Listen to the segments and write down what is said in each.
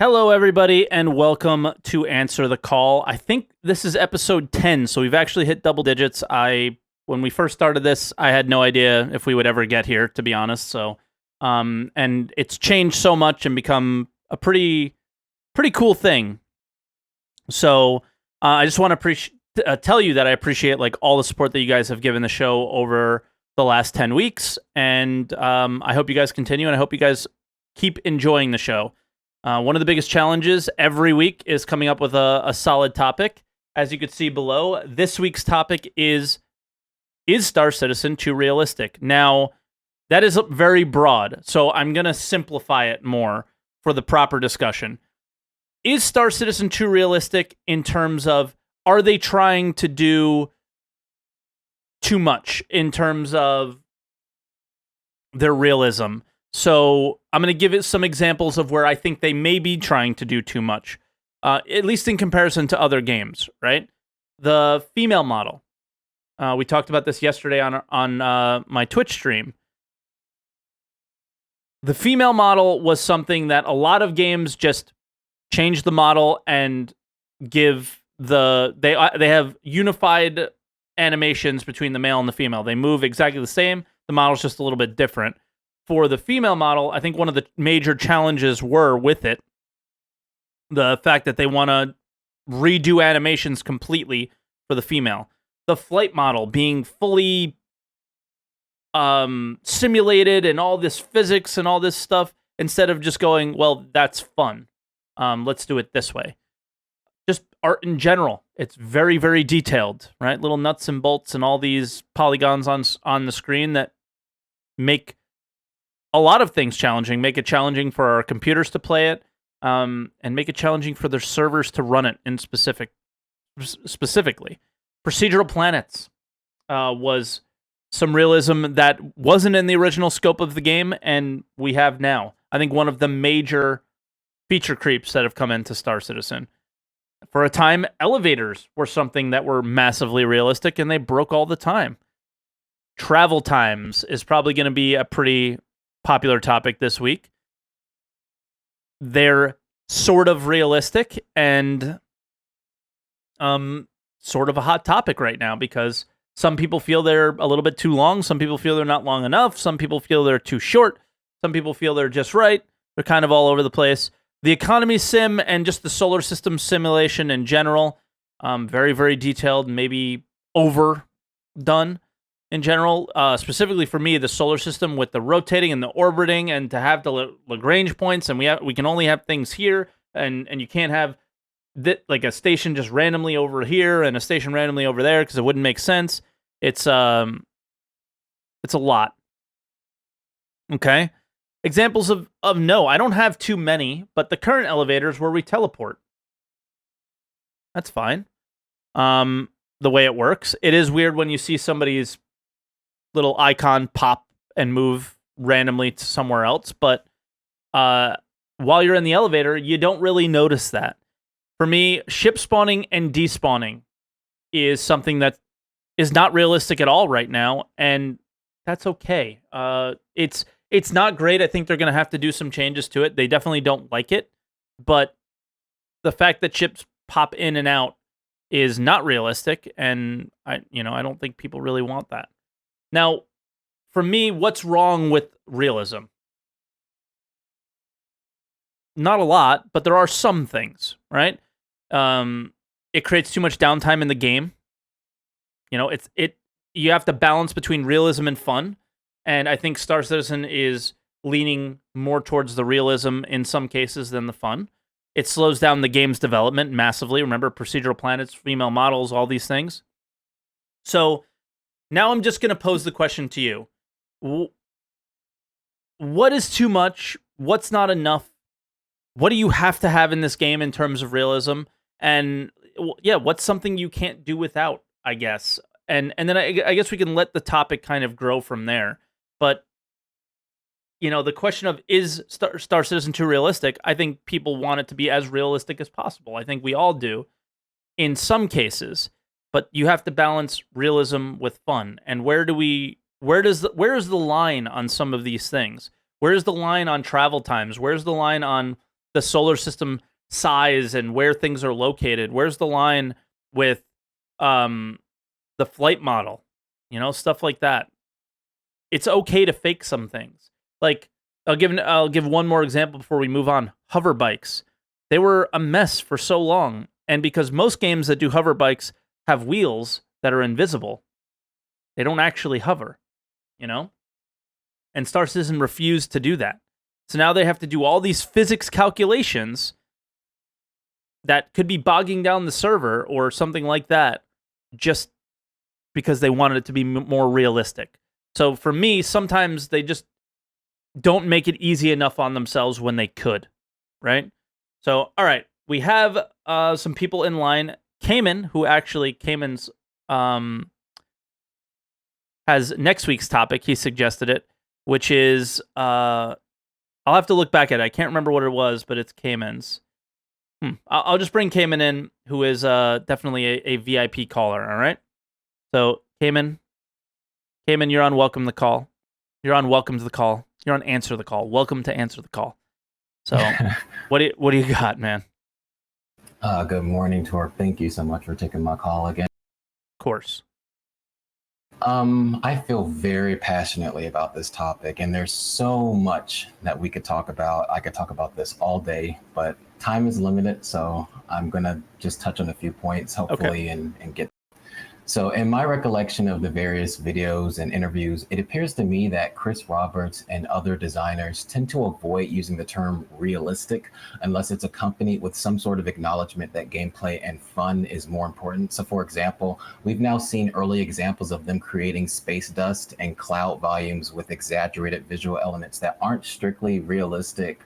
Hello, everybody, and welcome to Answer the Call. I think this is episode 10, so we've actually hit double digits. When we first started this, I had no idea if we would ever get here, to be honest. And it's changed so much and become a pretty cool thing. So, I just want to tell you that I appreciate all the support that you guys have given the show over the last 10 weeks, and I hope you guys continue, and I hope you guys keep enjoying the show. One of the biggest challenges every week is coming up with a solid topic. As you can see below, this week's topic is Star Citizen too realistic? Now, that is very broad, so I'm going to simplify it more for the proper discussion. Is Star Citizen too realistic in terms of, are they trying to do too much in terms of their realism? So I'm going to give it some examples of where I think they may be trying to do too much, at least in comparison to other games, right? The female model. We talked about this yesterday on my Twitch stream. The female model was something that a lot of games just change the model and give they have unified animations between the male and the female. They move exactly the same. The model's just a little bit different. For the female model, I think one of the major challenges with it, the fact that they want to redo animations completely for the female. The flight model being fully simulated and all this physics and all this stuff, instead of just going, well, that's fun. Let's do it this way. Just art in general. It's very, very detailed, right? Little nuts and bolts and all these polygons on the screen that make a lot of things challenging, make it challenging for our computers to play it, and make it challenging for their servers to run it in specifically. Procedural planets was some realism that wasn't in the original scope of the game, and we have now. I think one of the major feature creeps that have come into Star Citizen. For a time, elevators were something that were massively realistic, and they broke all the time. Travel times is probably going to be a pretty popular topic this week. They're sort of realistic and sort of a hot topic right now because some people feel they're a little bit too long, some people feel they're not long enough, some people feel they're too short, some people feel they're just right. They're kind of all over the place. The economy sim and just the solar system simulation in general, very, very detailed, maybe overdone. In general, specifically for me, the solar system with the rotating and the orbiting, and to have the Lagrange points, and we can only have things here, and you can't have like a station just randomly over here and a station randomly over there because it wouldn't make sense. It's a lot. Okay, examples of no, I don't have too many, but the current elevators where we teleport, that's fine. The way it works, it is weird when you see somebody's little icon pop and move randomly to somewhere else, but while you're in the elevator, you don't really notice that. For me, ship spawning and despawning is something that is not realistic at all right now, and that's okay. It's not great. I think they're going to have to do some changes to it. They definitely don't like it, but the fact that ships pop in and out is not realistic, and I don't think people really want that. Now, for me, what's wrong with realism? Not a lot, but there are some things, right? It creates too much downtime in the game. You have to balance between realism and fun, and I think Star Citizen is leaning more towards the realism in some cases than the fun. It slows down the game's development massively. Remember, procedural planets, female models, all these things. So now I'm just going to pose the question to you. What is too much? What's not enough? What do you have to have in this game in terms of realism? And yeah, what's something you can't do without, I guess? And then I guess we can let the topic kind of grow from there. But, the question of, is Star Citizen too realistic? I think people want it to be as realistic as possible. I think we all do in some cases. But you have to balance realism with fun. And where is the line on some of these things? Where is the line on travel times? Where's the line on the solar system size and where things are located. Where's the line with the flight model? Stuff like that. It's okay to fake some things. Like I'll give one more example before we move on. Hover bikes. They were a mess for so long, and because most games that do hover bikes have wheels that are invisible, they don't actually hover, And Star Citizen refused to do that. So now they have to do all these physics calculations that could be bogging down the server or something like that, just because they wanted it to be more realistic. So for me, sometimes they just don't make it easy enough on themselves when they could, right? So, all right, we have some people in line. Caman's has next week's topic. He suggested it, which is I'll have to look back at it. I can't remember what it was, but it's Caman's. I'll just bring Caman in, who is definitely a VIP caller. All right. So Caman, you're on welcome the call. You're on welcome to the call. You're on answer the call. Welcome to answer the call. So what do you got, man? Good morning, Torp. Thank you so much for taking my call again. Of course. I feel very passionately about this topic, and there's so much that we could talk about. I could talk about this all day, but time is limited, so I'm gonna just touch on a few points, hopefully, and get. So in my recollection of the various videos and interviews, it appears to me that Chris Roberts and other designers tend to avoid using the term realistic unless it's accompanied with some sort of acknowledgement that gameplay and fun is more important. So for example, we've now seen early examples of them creating space dust and cloud volumes with exaggerated visual elements that aren't strictly realistic.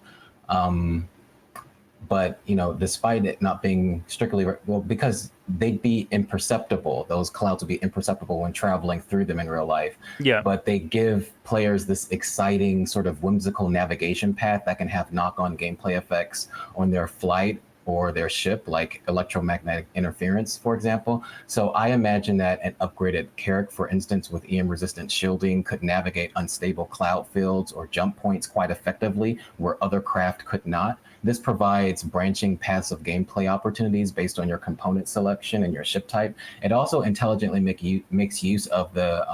But, despite it not being strictly, because they'd be imperceptible, those clouds would be imperceptible when traveling through them in real life. Yeah. But they give players this exciting sort of whimsical navigation path that can have knock-on gameplay effects on their flight or their ship, like electromagnetic interference, for example. So I imagine that an upgraded Carrack, for instance, with EM-resistant shielding, could navigate unstable cloud fields or jump points quite effectively where other craft could not. This provides branching paths of gameplay opportunities based on your component selection and your ship type. It also intelligently makes use of the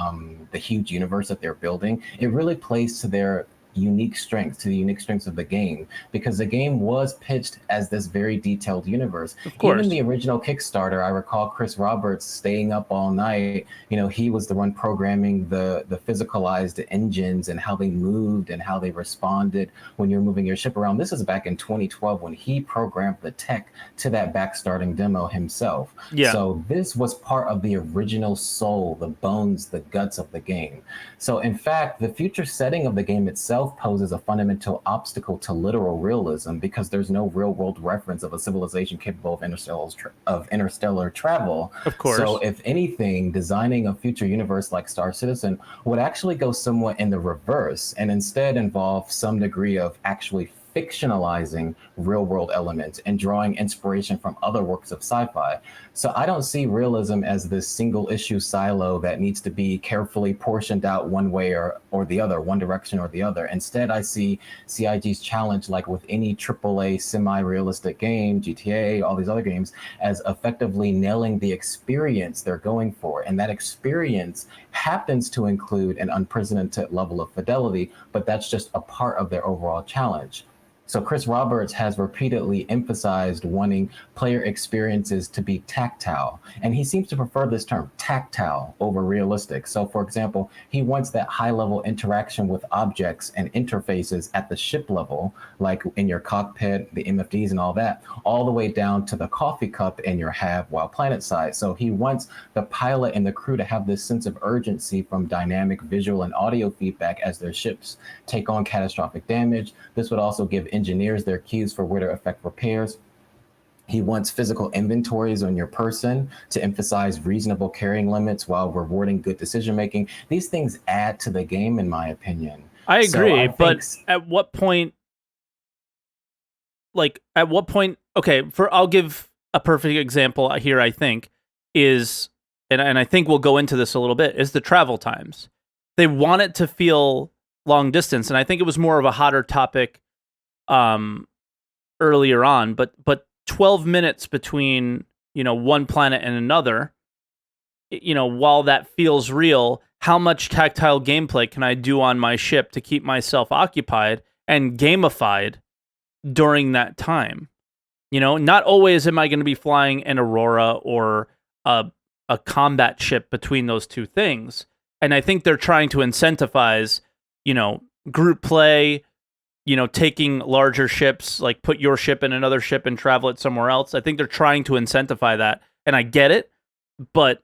huge universe that they're building. It really plays to the unique strengths of the game, because the game was pitched as this very detailed universe. Of course. Even the original Kickstarter, I recall Chris Roberts staying up all night. He was the one programming the physicalized engines and how they moved and how they responded when you're moving your ship around. This is back in 2012 when he programmed the tech to that backstarting demo himself. Yeah. So this was part of the original soul, the bones, the guts of the game. So in fact, the future setting of the game itself poses a fundamental obstacle to literal realism because there's no real-world reference of a civilization capable of interstellar travel. Of course. So if anything, designing a future universe like Star Citizen would actually go somewhat in the reverse and instead involve some degree of actually fictionalizing real-world elements and drawing inspiration from other works of sci-fi. So I don't see realism as this single-issue silo that needs to be carefully portioned out one way or the other, one direction or the other. Instead, I see CIG's challenge, like with any AAA semi-realistic game, GTA, all these other games, as effectively nailing the experience they're going for. And that experience happens to include an unprecedented level of fidelity, but that's just a part of their overall challenge. So Chris Roberts has repeatedly emphasized wanting player experiences to be tactile, and he seems to prefer this term, tactile, over realistic. So for example, he wants that high-level interaction with objects and interfaces at the ship level, like in your cockpit, the MFDs and all that, all the way down to the coffee cup in your HAB while planetside. So he wants the pilot and the crew to have this sense of urgency from dynamic visual and audio feedback as their ships take on catastrophic damage. This would also give engineers their cues for where to effect repairs. He wants physical inventories on your person to emphasize reasonable carrying limits while rewarding good decision making. These things add to the game, in my opinion. I agree, but at what point? Okay, I'll give a perfect example here. I think is, and I think we'll go into this a little bit, is the travel times. They want it to feel long distance, and I think it was more of a hotter topic earlier on, but 12 minutes between, one planet and another, while that feels real, how much tactile gameplay can I do on my ship to keep myself occupied and gamified during that time? Not always am I going to be flying an Aurora or a combat ship between those two things. And I think they're trying to incentivize, group play, taking larger ships, like put your ship in another ship and travel it somewhere else. I think they're trying to incentivize that. And I get it, but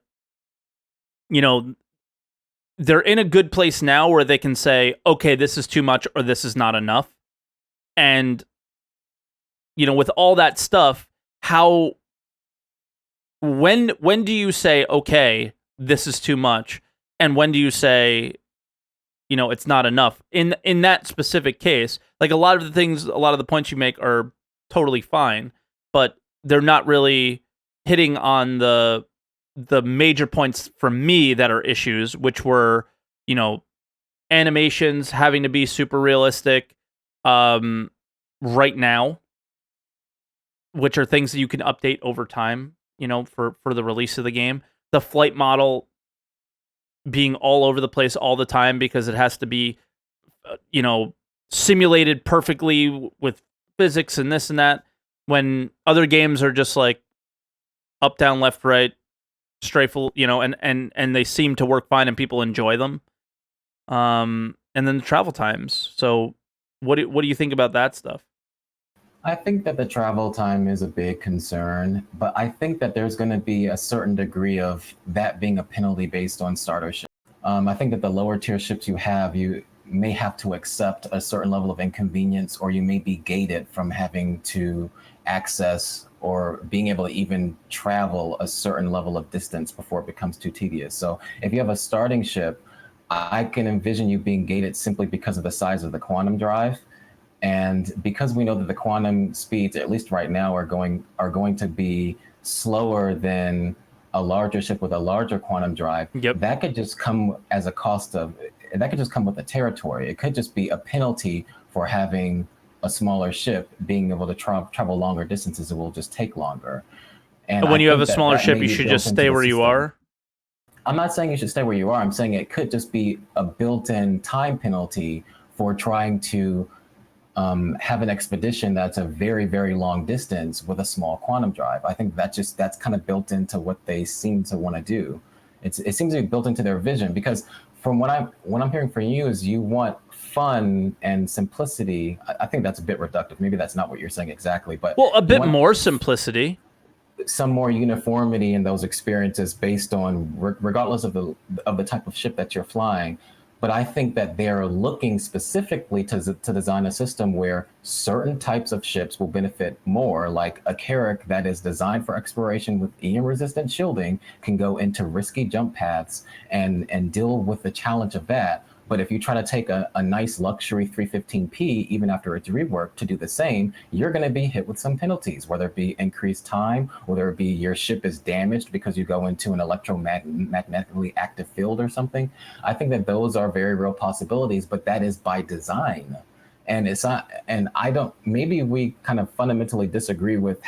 they're in a good place now where they can say, okay, this is too much or this is not enough. And, with all that stuff, when do you say, okay, this is too much? And when do you say, it's not enough? In that specific case, like a lot of the points you make are totally fine, but they're not really hitting on the major points for me that are issues, which were, animations having to be super realistic right now, which are things that you can update over time, for the release of the game. The flight model being all over the place all the time because it has to be, simulated perfectly with physics and this and that, when other games are just like up, down, left, right, strafeful, and they seem to work fine and people enjoy them. And then the travel times. So what do you think about that stuff? I think that the travel time is a big concern, but I think that there's going to be a certain degree of that being a penalty based on starter ships. I think that the lower tier ships you may have to accept a certain level of inconvenience, or you may be gated from having to access or being able to even travel a certain level of distance before it becomes too tedious. So if you have a starting ship, I can envision you being gated simply because of the size of the quantum drive. And because we know that the quantum speeds, at least right now, are going to be slower than a larger ship with a larger quantum drive, Yep. that could just come as a cost of, that could just come with the territory. It could just be a penalty for having a smaller ship being able to travel longer distances. It will just take longer. And when you have a smaller ship, you should just stay where you are? I'm not saying you should stay where you are. I'm saying it could just be a built-in time penalty for trying to have an expedition that's a very, very long distance with a small quantum drive. I think that's kind of built into what they seem to want to do. It seems to be built into their vision, because from what I'm hearing from you is you want fun and simplicity. I think that's a bit reductive. Maybe that's not what you're saying exactly, but a bit more simplicity, some more uniformity in those experiences based on regardless of the type of ship that you're flying. But I think that they're looking specifically to design a system where certain types of ships will benefit more, like a Carrack that is designed for exploration with EM-resistant shielding can go into risky jump paths and deal with the challenge of that. But if you try to take a nice luxury 315P, even after it's reworked, to do the same, you're going to be hit with some penalties, whether it be increased time, whether it be your ship is damaged because you go into an electromagnetically active field or something. I think that those are very real possibilities, but that is by design. And it's not, and I don't, maybe we kind of fundamentally disagree with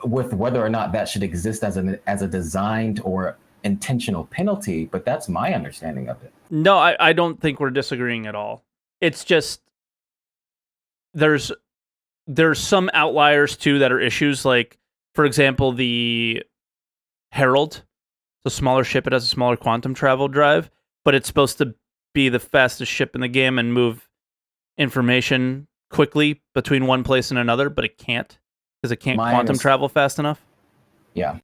whether or not that should exist as a designed or intentional penalty, but that's my understanding of it. No, I don't think we're disagreeing at all. It's just there's some outliers too that are issues, like, for example, the Herald, the smaller ship. It has a smaller quantum travel drive, but it's supposed to be the fastest ship in the game and move information quickly between one place and another, but it can't because it can't quantum travel fast enough. Yeah.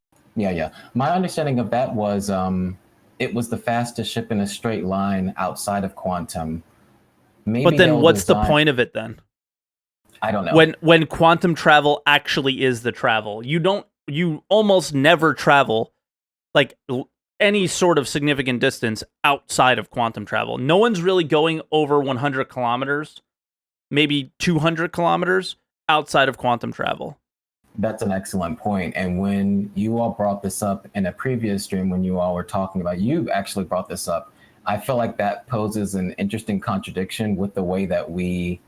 My understanding of that was it was the fastest ship in a straight line outside of quantum. Maybe but then what's the point of it then? I don't know. When quantum travel actually is the travel, you almost never travel like any sort of significant distance outside of quantum travel. No one's really going over 100 kilometers, maybe 200 kilometers outside of quantum travel. That's an excellent point. And when you all brought this up in a previous stream, when you all were talking about, you actually brought this up, I feel like that poses an interesting contradiction with the way that we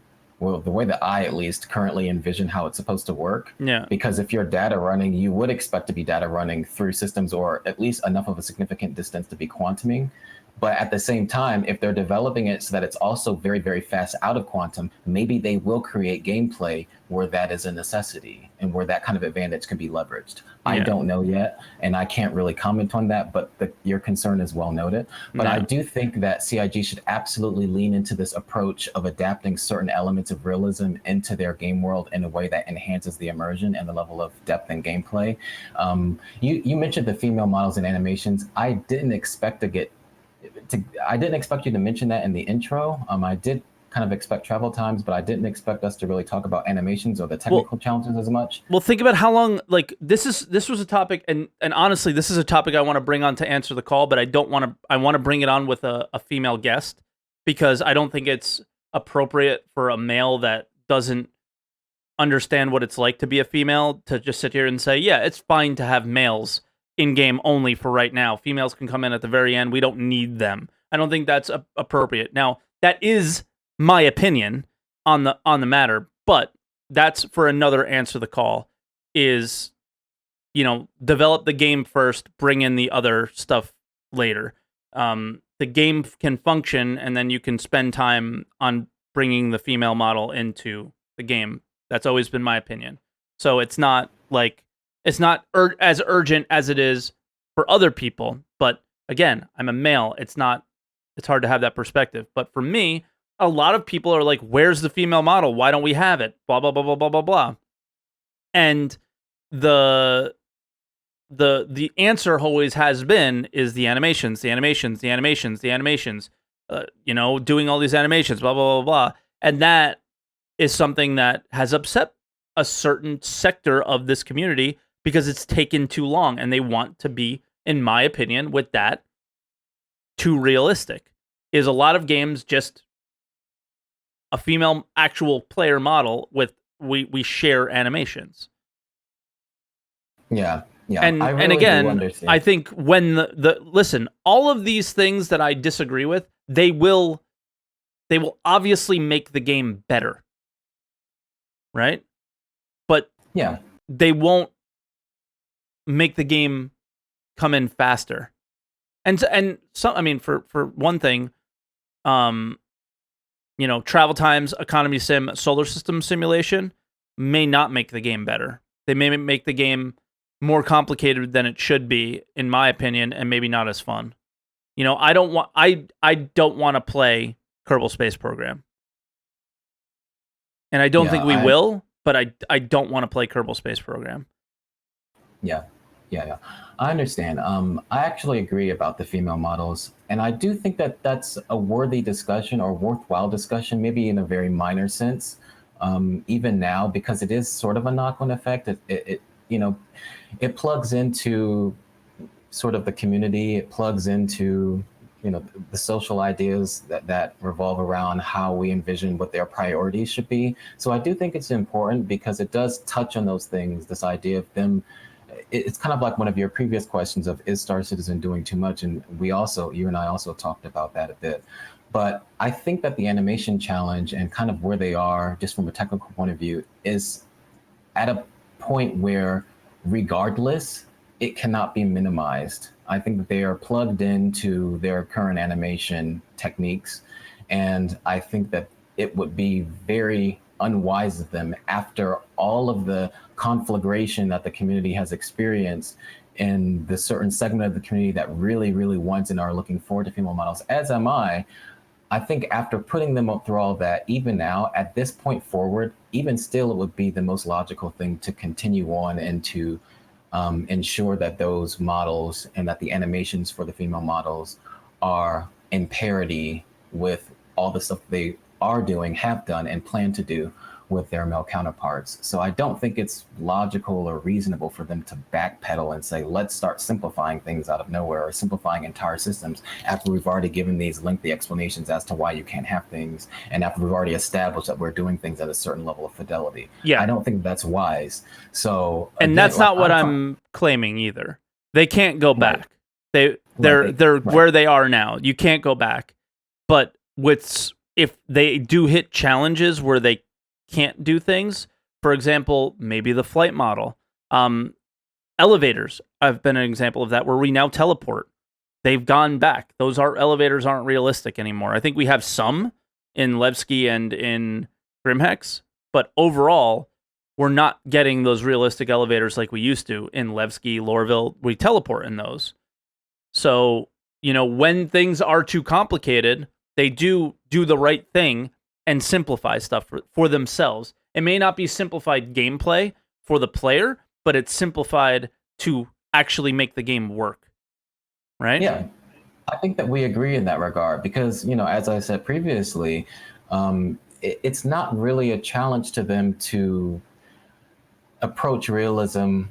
well, the way that I at least currently envision how it's supposed to work. Yeah. Because if you're data running, you would expect to be data running through systems or at least enough of a significant distance to be quantuming. But at the same time, if they're developing it so that it's also very, very fast out of quantum, maybe they will create gameplay where that is a necessity and where that kind of advantage can be leveraged. I Yeah. don't know yet, and I can't really comment on that, but your concern is well noted. But I Yeah. do think that CIG should absolutely lean into this approach of adapting certain elements of realism into their game world in a way that enhances the immersion and the level of depth and gameplay. You mentioned the female models and animations. I didn't expect you to mention that in the intro. I did kind of expect travel times, but I didn't expect us to really talk about animations or the technical challenges as much. Well, think about how long. Like this was a topic, and honestly, this is a topic I want to bring on to answer the call, but I don't want to. I want to bring it on with a female guest because I don't think it's appropriate for a male that doesn't understand what it's like to be a female to just sit here and say, yeah, it's fine to have males in game only for right now. Females can come in at the very end. We don't need them. I don't think that's appropriate. Now, that is my opinion on the matter, but that's for another answer the call is, develop the game first, bring in the other stuff later. The game can function and then you can spend time on bringing the female model into the game. That's always been my opinion. So it's not as urgent as it is for other people. But again, I'm a male. It's hard to have that perspective. But for me, a lot of people are like, where's the female model? Why don't we have it? Blah, blah, blah, blah, blah, blah, blah. And the answer always has been is the animations, doing all these animations, blah, blah, blah, blah. And that is something that has upset a certain sector of this community because it's taken too long and they want to be, in my opinion, with that, too realistic. Is a lot of games just a female actual player model with we share animations. Yeah. Yeah. And I really and again, do understand. I think when listen, all of these things that I disagree with, they will obviously make the game better. Right? But Yeah. they won't make the game come in faster. And so, I mean, for one thing, travel times, economy sim, solar system simulation may not make the game better. They may make the game more complicated than it should be, in my opinion, and maybe not as fun. I don't want to play Kerbal Space Program. And I don't think we will, but I don't want to play Kerbal Space Program. Yeah. I understand. I actually agree about the female models. And I do think that that's a worthy discussion or worthwhile discussion, maybe in a very minor sense, even now, because it is sort of a knock-on effect. It plugs into sort of the community. It plugs into the social ideas that revolve around how we envision what their priorities should be. So I do think it's important because it does touch on those things, this idea of them. It's kind of like one of your previous questions of, is Star Citizen doing too much? And you and I also talked about that a bit. But I think that the animation challenge and kind of where they are, just from a technical point of view, is at a point where regardless, it cannot be minimized. I think that they are plugged into their current animation techniques. And I think that it would be very unwise of them, after all of the conflagration that the community has experienced in the certain segment of the community that really, really wants and are looking forward to female models, as am I think after putting them up through all that, even now, at this point forward, even still, it would be the most logical thing to continue on and to ensure that those models and that the animations for the female models are in parity with all the stuff they are doing, have done, and plan to do with their male counterparts. So I don't think it's logical or reasonable for them to backpedal and say, let's start simplifying things out of nowhere or simplifying entire systems after we've already given these lengthy explanations as to why you can't have things, and after we've already established that we're doing things at a certain level of fidelity. Yeah. I don't think that's wise. So and again, that's not what I'm claiming either. They can't go back. They're where they are now. You can't go back. But if they do hit challenges where they can't do things. For example, maybe the flight model. Elevators have been an example of that, where we now teleport. They've gone back. Elevators aren't realistic anymore. I think we have some in Levski and in Grimhex, but overall, we're not getting those realistic elevators like we used to in Levski, Lorville. We teleport in those. So, when things are too complicated, they do the right thing and simplify stuff for themselves. It may not be simplified gameplay for the player, but it's simplified to actually make the game work. Right? Yeah, I think that we agree in that regard because, as I said previously, it's not really a challenge to them to approach realism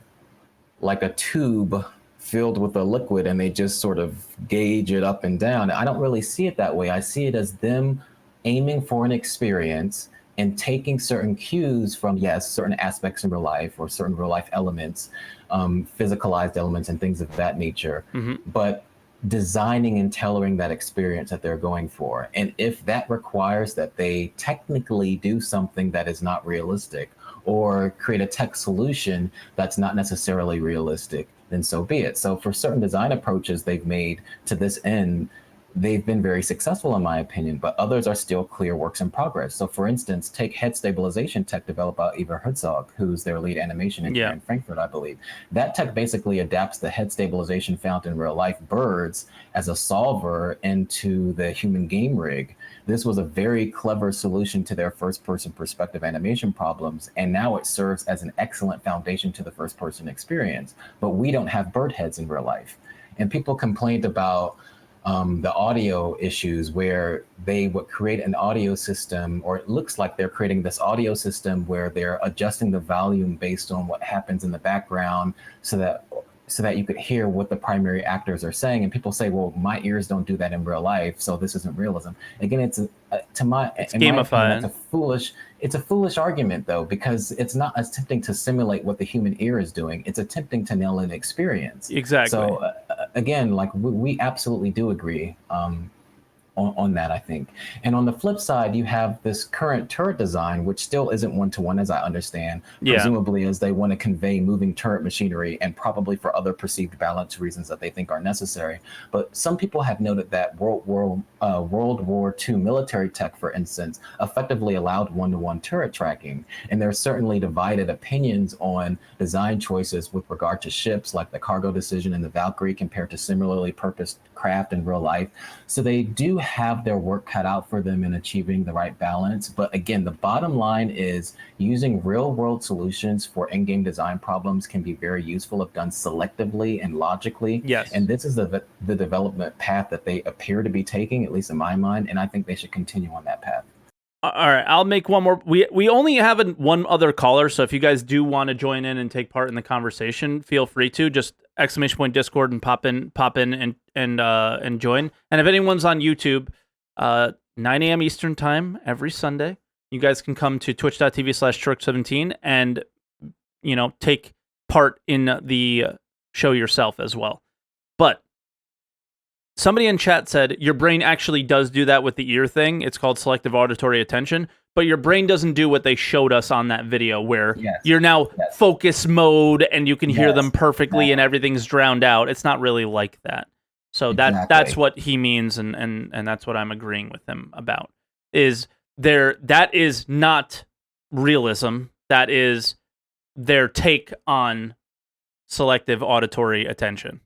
like a tube filled with a liquid and they just sort of gauge it up and down. I don't really see it that way. I see it as them aiming for an experience and taking certain cues from, yes, certain aspects in real life or certain real life elements, physicalized elements and things of that nature, but designing and tailoring that experience that they're going for. And if that requires that they technically do something that is not realistic or create a tech solution that's not necessarily realistic, then so be it. So for certain design approaches they've made to this end, they've been very successful in my opinion, but others are still clear works in progress. So for instance, take head stabilization tech developed by Eva Herzog, who's their lead animation engineer in Frankfurt, I believe. That tech basically adapts the head stabilization found in real life birds as a solver into the human game rig. This was a very clever solution to their first person perspective animation problems, and now it serves as an excellent foundation to the first person experience. But we don't have bird heads in real life. And people complained about the audio issues where they would create an audio system, or it looks like they're creating this audio system where they're adjusting the volume based on what happens in the background so that you could hear what the primary actors are saying. And people say, well, my ears don't do that in real life, so this isn't realism. Again, it's gamified. My opinion, it's a foolish argument though, because it's not attempting to simulate what the human ear is doing. It's attempting to nail an experience. Exactly. So again, like we absolutely do agree on that, I think. And on the flip side, you have this current turret design, which still isn't one-to-one, as I understand, presumably as they want to convey moving turret machinery and probably for other perceived balance reasons that they think are necessary. But some people have noted that World War II military tech, for instance, effectively allowed one-to-one turret tracking. And there are certainly divided opinions on design choices with regard to ships, like the cargo decision in the Valkyrie compared to similarly purposed craft in real life. So they do have their work cut out for them in achieving the right balance. But again, the bottom line is using real world solutions for in-game design problems can be very useful if done selectively and logically. Yes. And this is the development path that they appear to be taking, at least in my mind. And I think they should continue on that path. All right, I'll make one more. We only have one other caller, so if you guys do want to join in and take part in the conversation, feel free to just !Discord and pop in and join. And if anyone's on YouTube, 9 a.m. Eastern time every Sunday, you guys can come to twitch.tv/Truck17 and take part in the show yourself as well. But somebody in chat said your brain actually does do that with the ear thing. It's called selective auditory attention, but your brain doesn't do what they showed us on that video where you're now focus mode and you can hear them perfectly and everything's drowned out. It's not really like that. So that's what he means, and that's what I'm agreeing with him about. That is not realism. That is their take on selective auditory attention.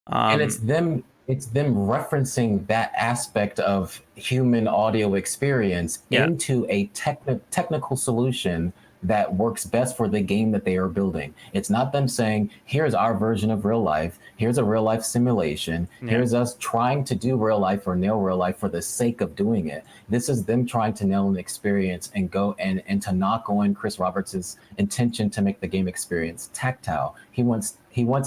And it's them referencing that aspect of human audio experience into a technical solution that works best for the game that they are building. It's not them saying, here's our version of real life, here's a real life simulation, here's us trying to do real life or nail real life for the sake of doing it. This is them trying to nail an experience and go and to knock on Chris Roberts' intention to make the game experience tactile. He wants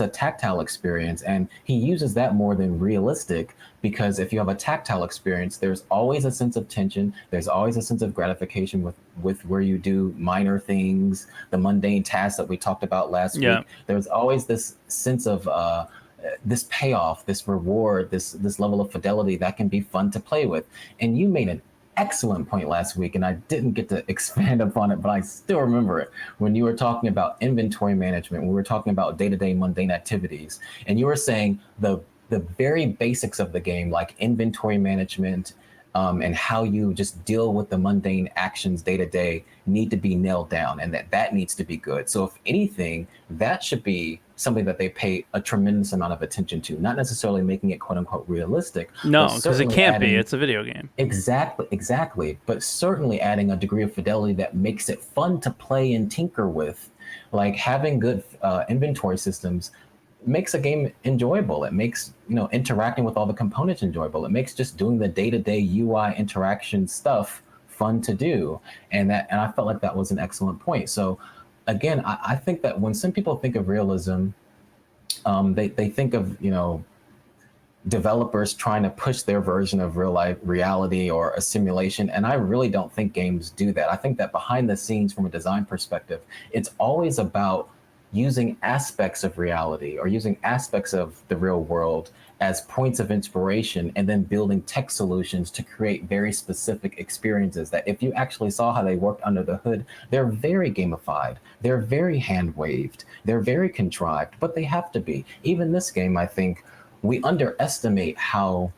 a tactile experience, and he uses that more than realistic, because if you have a tactile experience, there's always a sense of tension, there's always a sense of gratification with where you do minor things, the mundane tasks that we talked about last week. There's always this sense of this payoff, this reward, this level of fidelity that can be fun to play with. And you made an excellent point last week, and I didn't get to expand upon it, but I still remember it when you were talking about inventory management. We were talking about day-to-day mundane activities, and you were saying the very basics of the game, like inventory management, and how you just deal with the mundane actions day to day, need to be nailed down, and that needs to be good. So if anything, that should be something that they pay a tremendous amount of attention to, not necessarily making it quote unquote realistic. No, but because it certainly can't be. adding- It's a video game. Exactly. But certainly adding a degree of fidelity that makes it fun to play and tinker with. Like having good inventory systems makes a game enjoyable. It makes, interacting with all the components enjoyable. It makes just doing the day-to-day UI interaction stuff fun to do. And I felt like that was an excellent point. So again, I think that when some people think of realism, they think of, developers trying to push their version of real life reality or a simulation. And I really don't think games do that. I think that behind the scenes, from a design perspective, it's always about using aspects of reality or using aspects of the real world as points of inspiration, and then building tech solutions to create very specific experiences that, if you actually saw how they worked under the hood, they're very gamified, they're very hand waved, they're very contrived, but they have to be. Even this game, I think we underestimate how,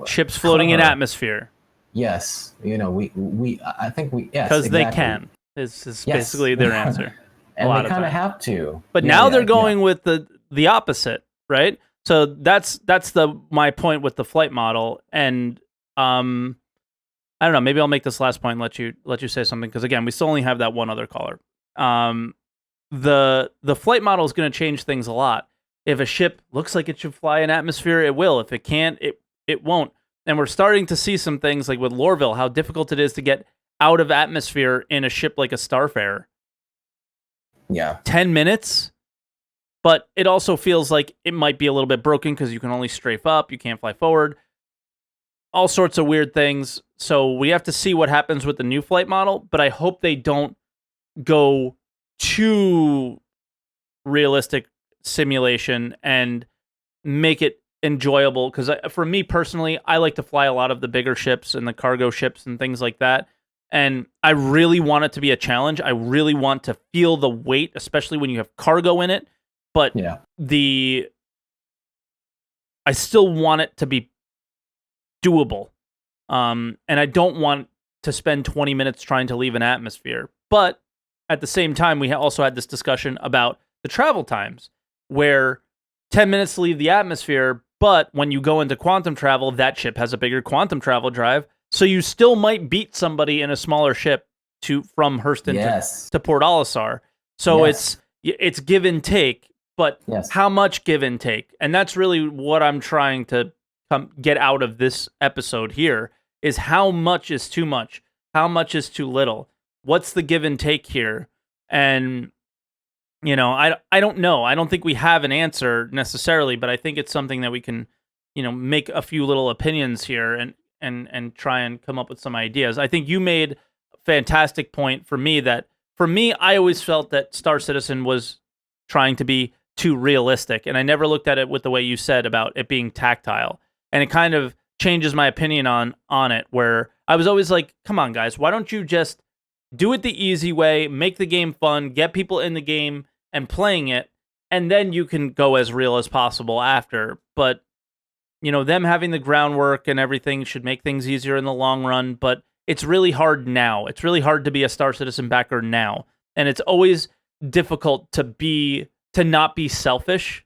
ships floating in clever- atmosphere. Yes, I think we, yes, Because exactly. they can. Is Yes. basically their answer. And lot they of kind of time. have to. But now they're going with the opposite, right? So that's my point with the flight model. And I don't know, maybe I'll make this last point and let you say something, because again, we still only have that one other caller. The flight model is going to change things a lot. If a ship looks like it should fly in atmosphere, it will. If it can't, it won't. And we're starting to see some things like with Lorville, how difficult it is to get out of atmosphere in a ship like a Starfarer. Yeah. 10 minutes, but it also feels like it might be a little bit broken because you can only strafe up, you can't fly forward, all sorts of weird things. So we have to see what happens with the new flight model, but I hope they don't go too realistic simulation and make it enjoyable, because for me personally, I like to fly a lot of the bigger ships and the cargo ships and things like that. And I really want it to be a challenge. I really want to feel the weight, especially when you have cargo in it. But Yeah. I still want it to be doable. And I don't want to spend 20 minutes trying to leave an atmosphere. But at the same time, we also had this discussion about the travel times, where 10 minutes to leave the atmosphere, but when you go into quantum travel, that ship has a bigger quantum travel drive. So you still might beat somebody in a smaller ship from Hurston to Port Olisar. So it's give and take, but how much give and take? And that's really what I'm trying to get out of this episode here, is how much is too much? How much is too little? What's the give and take here? And I don't know. I don't think we have an answer necessarily, but I think it's something that we can, make a few little opinions here and try and come up with some ideas. I think you made a fantastic point for me that, I always felt that Star Citizen was trying to be too realistic, and I never looked at it with the way you said about it being tactile. And it kind of changes my opinion on it, where I was always like, come on, guys, why don't you just do it the easy way, make the game fun, get people in the game and playing it, and then you can go as real as possible after. But them having the groundwork and everything should make things easier in the long run, but it's really hard now. It's really hard to be a Star Citizen backer now. And it's always difficult to not be selfish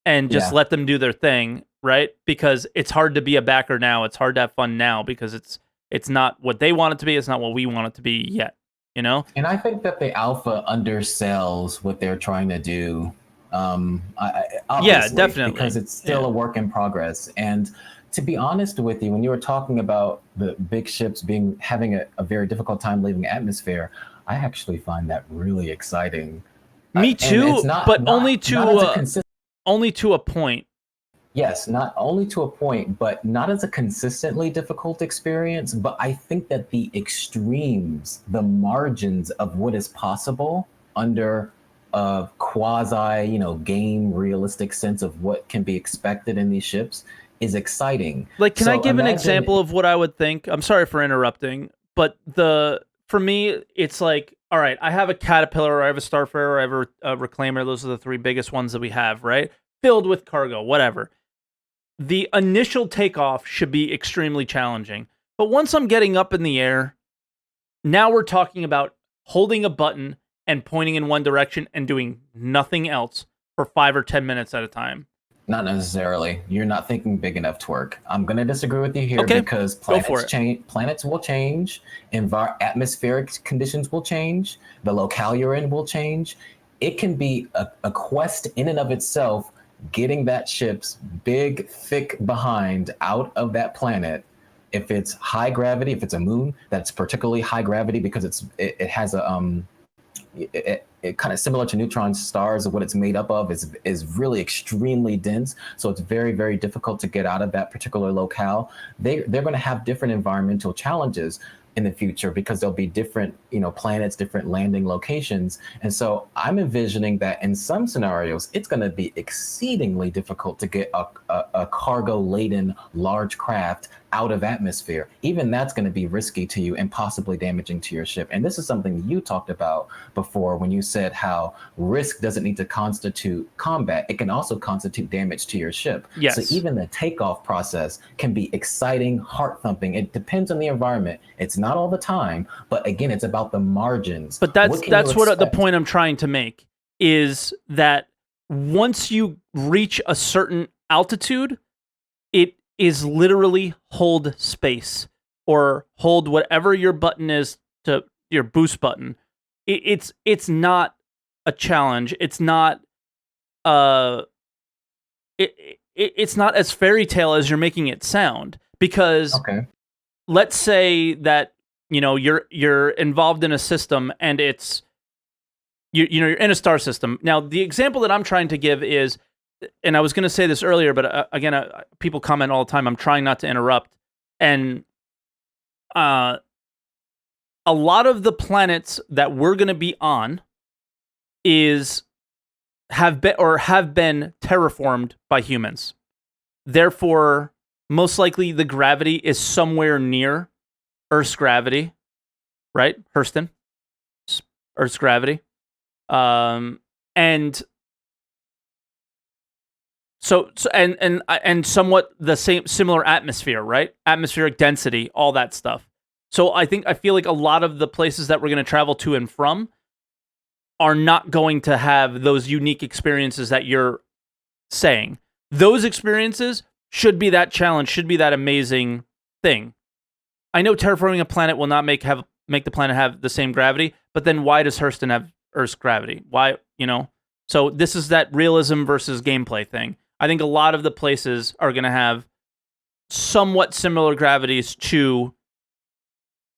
and just let them do their thing, right? Because it's hard to be a backer now. It's hard to have fun now because it's not what they want it to be. It's not what we want it to be yet, And I think that the alpha undersells what they're trying to do. Obviously, definitely, because it's still a work in progress. And to be honest with you, when you were talking about the big ships having a very difficult time leaving atmosphere, I actually find that really exciting. Me too, but only to a point. Yes, not only to a point, but not as a consistently difficult experience. But I think that the extremes, the margins of what is possible under a quasi, game realistic sense of what can be expected in these ships is exciting. Like, can I So give an imagine, example of what I would think? I'm sorry for interrupting, but for me, it's like, all right, I have a caterpillar, or I have a starfarer, or I have a reclaimer. Those are the three biggest ones that we have, right? Filled with cargo, whatever. The initial takeoff should be extremely challenging. But once I'm getting up in the air, now we're talking about holding a button and pointing in one direction and doing nothing else for 5 or 10 minutes at a time. not necessarily. You're not thinking big enough to work. I'm going to disagree with you here Okay, because go for planets it. change. Planets will change. Atmospheric conditions will change. The locale you're in will change. It can be a quest in and of itself, getting that ship's big, thick behind out of that planet. If it's high gravity, if it's a moon that's particularly high gravity because it has it kind of similar to neutron stars, what it's made up of is really extremely dense, so it's very, very difficult to get out of that particular locale. They're going to have different environmental challenges in the future because there'll be different, planets, different landing locations. And so I'm envisioning that in some scenarios, it's going to be exceedingly difficult to get a cargo laden large craft out of atmosphere. Even that's going to be risky to you and possibly damaging to your ship. And this is something you talked about before when you said how risk doesn't need to constitute combat. It can also constitute damage to your ship. Yes. So even the takeoff process can be exciting, heart thumping. It depends on the environment. It's not all the time, but again, it's about the margins. But that's what the point I'm trying to make is that once you reach a certain altitude, it is literally hold space or hold whatever your button is, to your boost button. It's not a challenge. It's not it's not as fairy tale as you're making it sound, because let's say that you're involved in a system and it's you're in a star system. Now, the example that I'm trying to give is, and I was going to say this earlier, but again, people comment all the time. I'm trying not to interrupt. And a lot of the planets that we're going to be on have been terraformed by humans. Therefore, most likely the gravity is somewhere near Earth's gravity, right? Hurston, Earth's gravity. And So and somewhat the similar atmosphere, right? Atmospheric density, all that stuff. So I feel like a lot of the places that we're going to travel to and from are not going to have those unique experiences that you're saying. Those experiences should be that challenge, should be that amazing thing. I know terraforming a planet will not make the planet have the same gravity, but then why does Hurston have Earth's gravity? Why, So this is that realism versus gameplay thing. I think a lot of the places are going to have somewhat similar gravities to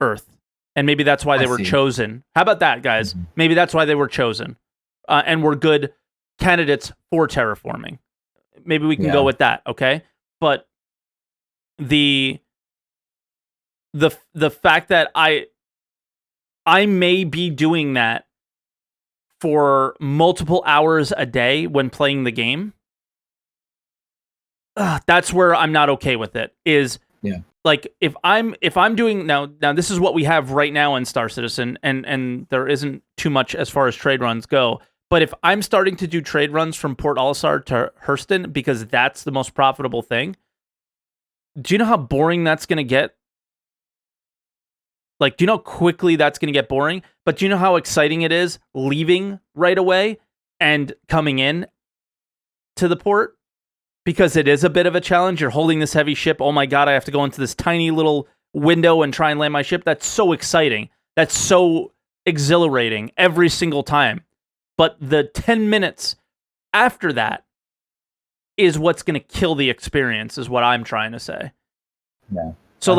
Earth. And maybe that's why they were chosen. How about that, guys? Mm-hmm. Maybe that's why they were chosen. And we're good candidates for terraforming. Maybe we can go with that, okay? But the fact that I may be doing that for multiple hours a day when playing the game, that's where I'm not okay with it. Like if I'm doing now this is what we have right now in Star Citizen, and there isn't too much as far as trade runs go. But if I'm starting to do trade runs from Port Olisar to Hurston because that's the most profitable thing, do you know how boring that's going to get? Like, do you know how quickly that's going to get boring? But do you know how exciting it is leaving right away and coming in to the port? Because it is a bit of a challenge. You're holding this heavy ship. Oh my God, I have to go into this tiny little window and try and land my ship. That's so exciting. That's so exhilarating every single time. But the 10 minutes after that is what's going to kill the experience, is what I'm trying to say. Yeah. So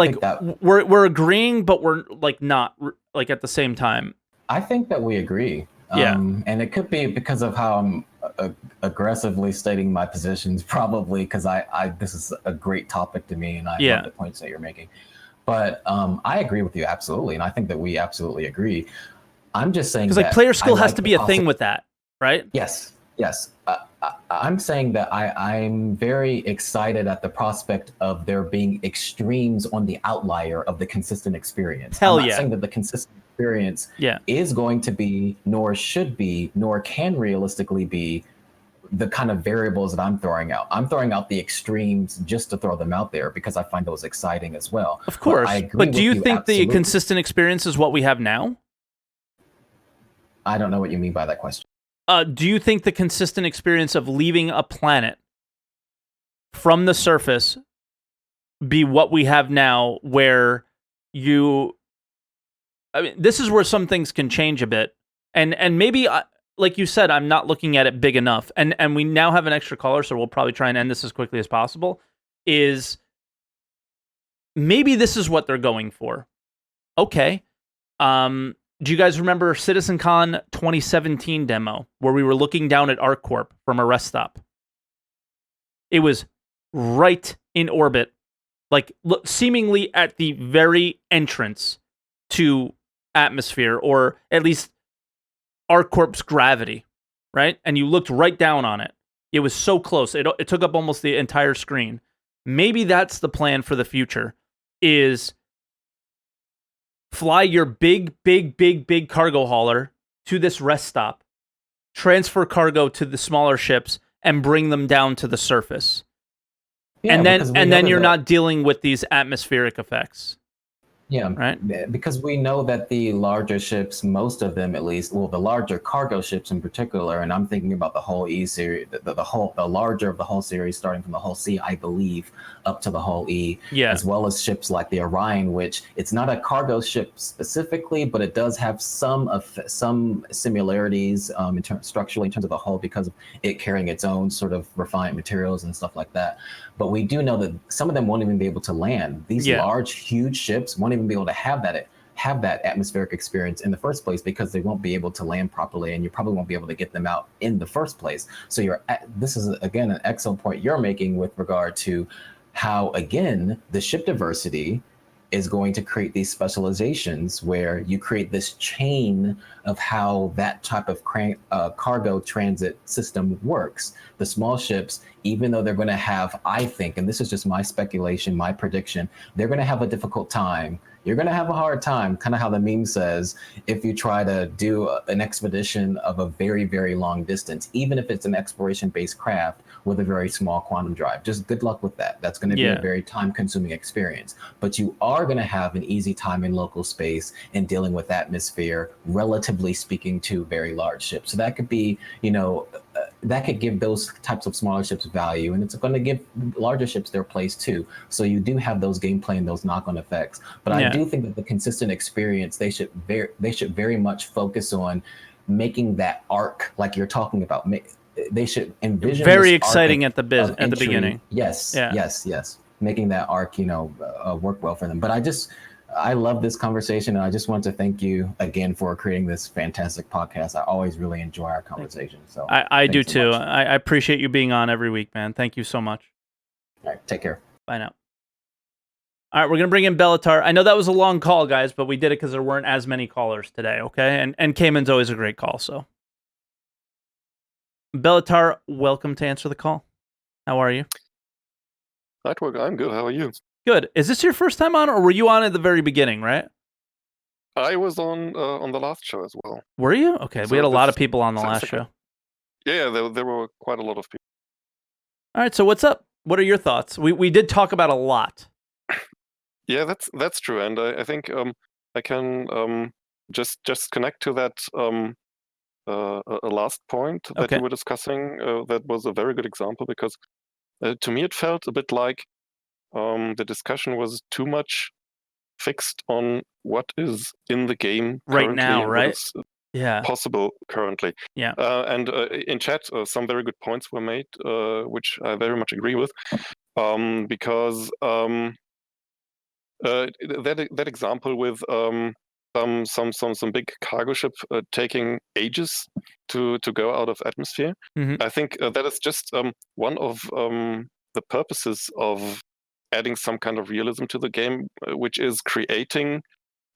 we're agreeing, but we're like not like at the same time. I think that we agree. And it could be because of how I'm aggressively stating my positions, probably because I this is a great topic to me, and I love the points that you're making. But I agree with you absolutely, and I think that we absolutely agree. I'm just saying because like player skill has to be a thing with that, right? Yes. I'm saying that I'm very excited at the prospect of there being extremes on the outlier of the consistent experience. I'm Hell not yeah. saying that the consistent experience Yeah. is going to be, nor should be, nor can realistically be the kind of variables that I'm throwing out. I'm throwing out the extremes just to throw them out there because I find those exciting as well. Of But I course. agree But do with you you think the absolutely. consistent experience is what we have now? I don't know what you mean by that question. Do you think the consistent experience of leaving a planet from the surface be what we have now, where you, I mean, this is where some things can change a bit, and maybe, like you said, I'm not looking at it big enough, and we now have an extra caller, so we'll probably try and end this as quickly as possible. Is maybe this is what they're going for? Okay. Do you guys remember CitizenCon 2017 demo where we were looking down at ArcCorp from a rest stop? It was right in orbit, like seemingly at the very entrance to atmosphere, or at least ArcCorp's gravity, right? And you looked right down on it. It was so close. It took up almost the entire screen. Maybe that's the plan for the future, is fly your big cargo hauler to this rest stop, transfer cargo to the smaller ships, and bring them down to the surface. Yeah, and then you're not dealing with these atmospheric effects. Yeah, right. Because we know that the larger ships, most of them at least, well, the larger cargo ships in particular, and I'm thinking about the whole E series, the larger of the whole series, starting from the whole C, I believe, up to the whole E, as well as ships like the Orion, which it's not a cargo ship specifically, but it does have some similarities structurally in terms of the hull because of it carrying its own sort of refined materials and stuff like that. But we do know that some of them won't even be able to land. These large, huge ships won't even be able to have that atmospheric experience in the first place because they won't be able to land properly, and you probably won't be able to get them out in the first place. So this is again an excellent point you're making with regard to how, again, the ship diversity is going to create these specializations where you create this chain of how that type of cargo transit system works. The small ships, even though they're going to have, I think, and this is just my speculation, my prediction, they're going to have a difficult time. You're going to have a hard time, kind of how the meme says, if you try to do an expedition of a very, very long distance, even if it's an exploration-based craft with a very small quantum drive. Just good luck with that. That's going to be a very time-consuming experience. But you are going to have an easy time in local space and dealing with atmosphere, relatively speaking, to very large ships. So that could be, that could give those types of smaller ships value, and it's going to give larger ships their place too. So you do have those gameplay and those knock-on effects. But I do think that the consistent experience, they should very much focus on making that arc, like you're talking about. They should envision very exciting at the beginning. Yes. Making that arc, work well for them. But I love this conversation, and I just want to thank you again for creating this fantastic podcast. I always really enjoy our conversation. So I do too. I appreciate you being on every week, man. Thank you so much. All right, take care. Bye now. All right, we're gonna bring in Belatar. I know that was a long call, guys, but we did it because there weren't as many callers today. Okay, and Caman's always a great call. So, Belatar, welcome to answer the call. How are you? Nightwork, I'm good. How are you? Good. Is this your first time on, or were you on at the very beginning, right? I was on the last show as well. Were you? Okay, so we had a lot of people on the last show. Yeah, there were quite a lot of people. All right, so what's up? What are your thoughts? We did talk about a lot. Yeah, that's true, and I think I can just connect to that a last point that you were discussing. That was a very good example because to me it felt a bit like the discussion was too much fixed on what is in the game right now, right? What is possible currently. Yeah. And in chat, some very good points were made, which I very much agree with, because that example with some big cargo ship taking ages to go out of atmosphere. Mm-hmm. I think that is just one of the purposes of adding some kind of realism to the game, which is creating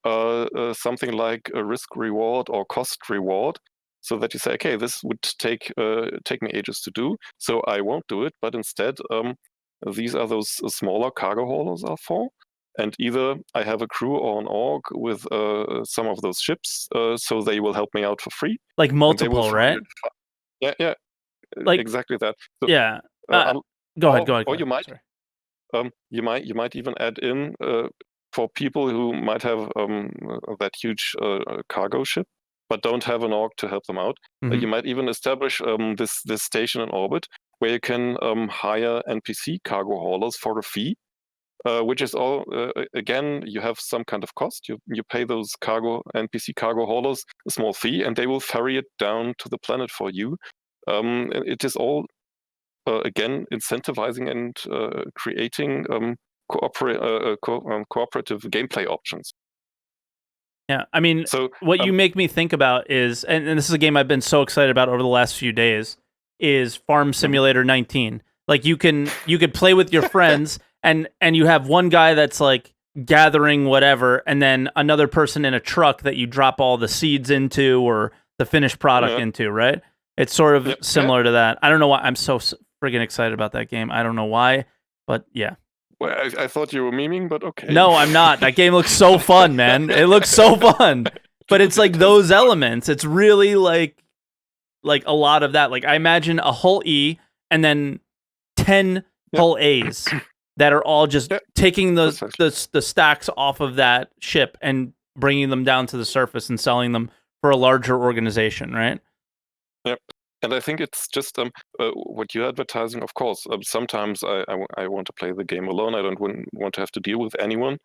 something like a risk reward or cost reward so that you say, okay, this would take me ages to do, so I won't do it. But instead, these are those smaller cargo haulers are for. And either I have a crew or an org with some of those ships, so they will help me out for free. Like multiple, right? Yeah, like exactly that. So, yeah. Go ahead. Or you might, you might even add in for people who might have that huge cargo ship, but don't have an org to help them out. You might even establish this station in orbit where you can hire NPC cargo haulers for a fee. Which is all, again, you have some kind of cost. You pay those NPC cargo haulers a small fee, and they will ferry it down to the planet for you. It is all, again, incentivizing and creating cooperative gameplay options. Yeah, I mean, so, what you make me think about is, and this is a game I've been so excited about over the last few days, is Farm Simulator 19. Like you could play with your friends. And you have one guy that's like gathering whatever, and then another person in a truck that you drop all the seeds into or the finished product into, right? It's sort of similar to that. I don't know why I'm so friggin' excited about that game. I don't know why, but yeah. Well, I thought you were memeing, but okay. No, I'm not. That game looks so fun, man. It looks so fun. But it's like those elements. It's really like a lot of that. Like I imagine a hull E and then 10 hull A's. That are all just taking the stacks off of that ship and bringing them down to the surface and selling them for a larger organization, right? Yep. And I think it's just what you're advertising, of course. Sometimes I want to play the game alone. I don't want to have to deal with anyone.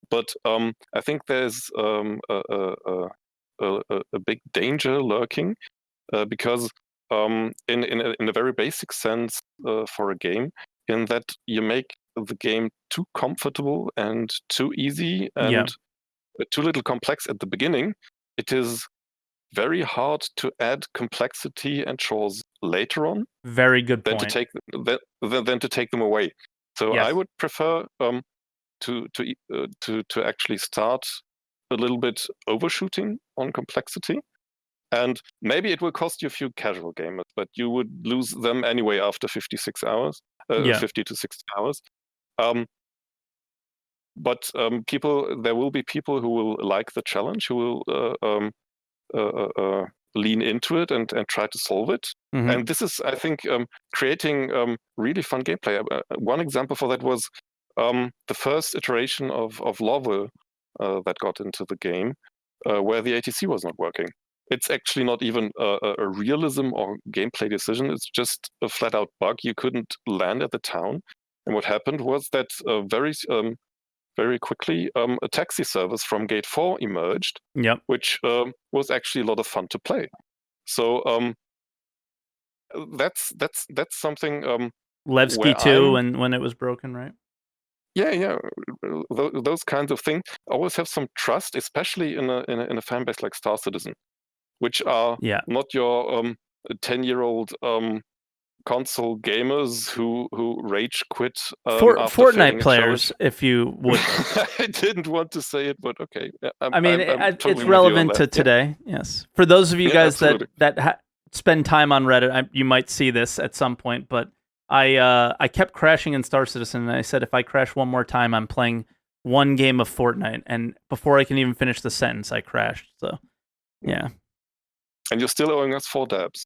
But I think there's a big danger lurking because in a very basic sense for a game, in that you make the game too comfortable and too easy and too little complex at the beginning, it is very hard to add complexity and chores later on. Very good point. Than to take them away. So I would prefer to actually start a little bit overshooting on complexity. And maybe it will cost you a few casual gamers, but you would lose them anyway after 56 hours, 50 to 60 hours. But there will be people who will like the challenge, who will lean into it and try to solve it. And this is, I think, creating really fun gameplay. One example for that was the first iteration of Zwajo that got into the game, where the ATC was not working. It's actually not even a realism or gameplay decision. It's just a flat-out bug. You couldn't land at the town. And what happened was that very quickly a taxi service from Gate 4 emerged, which was actually a lot of fun to play. So that's something. Levski 2 when it was broken, right? Yeah. Those kinds of things always have some trust, especially in a fan base like Star Citizen, which are not your 10-year-old console gamers who rage quit Fortnite players, if you would. I didn't want to say it, but okay. I'm totally it's relevant to today. Yes, for those of you guys that spend time on Reddit, you might see this at some point. But I kept crashing in Star Citizen, and I said if I crash one more time, I'm playing one game of Fortnite. And before I can even finish the sentence, I crashed. So yeah. And you're still owing us 4 dabs.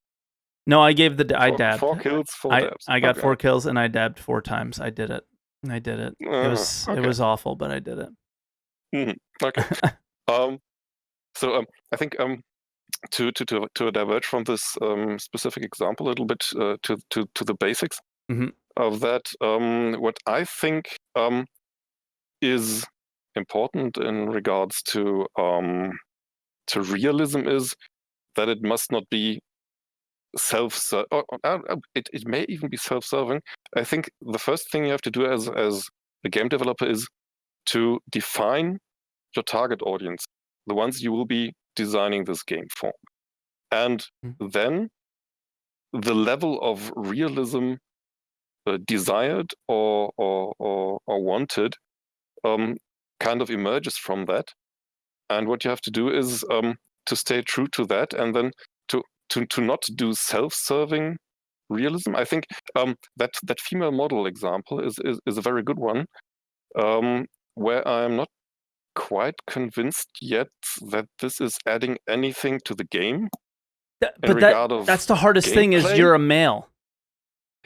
No, I gave I dabbed. 4 kills, 4 dabs. I got 4 kills and I dabbed 4 times. I did it. It was awful, but I did it. Okay. So I think to diverge from this specific example a little bit to the basics of that, what I think is important in regards to realism is that it must not be it may even be self-serving. I think the first thing you have to do as a game developer is to define your target audience, the ones you will be designing this game for. And then the level of realism desired or wanted kind of emerges from that. And what you have to do is to stay true to that and then to to not do self-serving realism. I think that female model example is a very good one, where I'm not quite convinced yet that this is adding anything to the game. That's the hardest thing is gameplay. you're a male.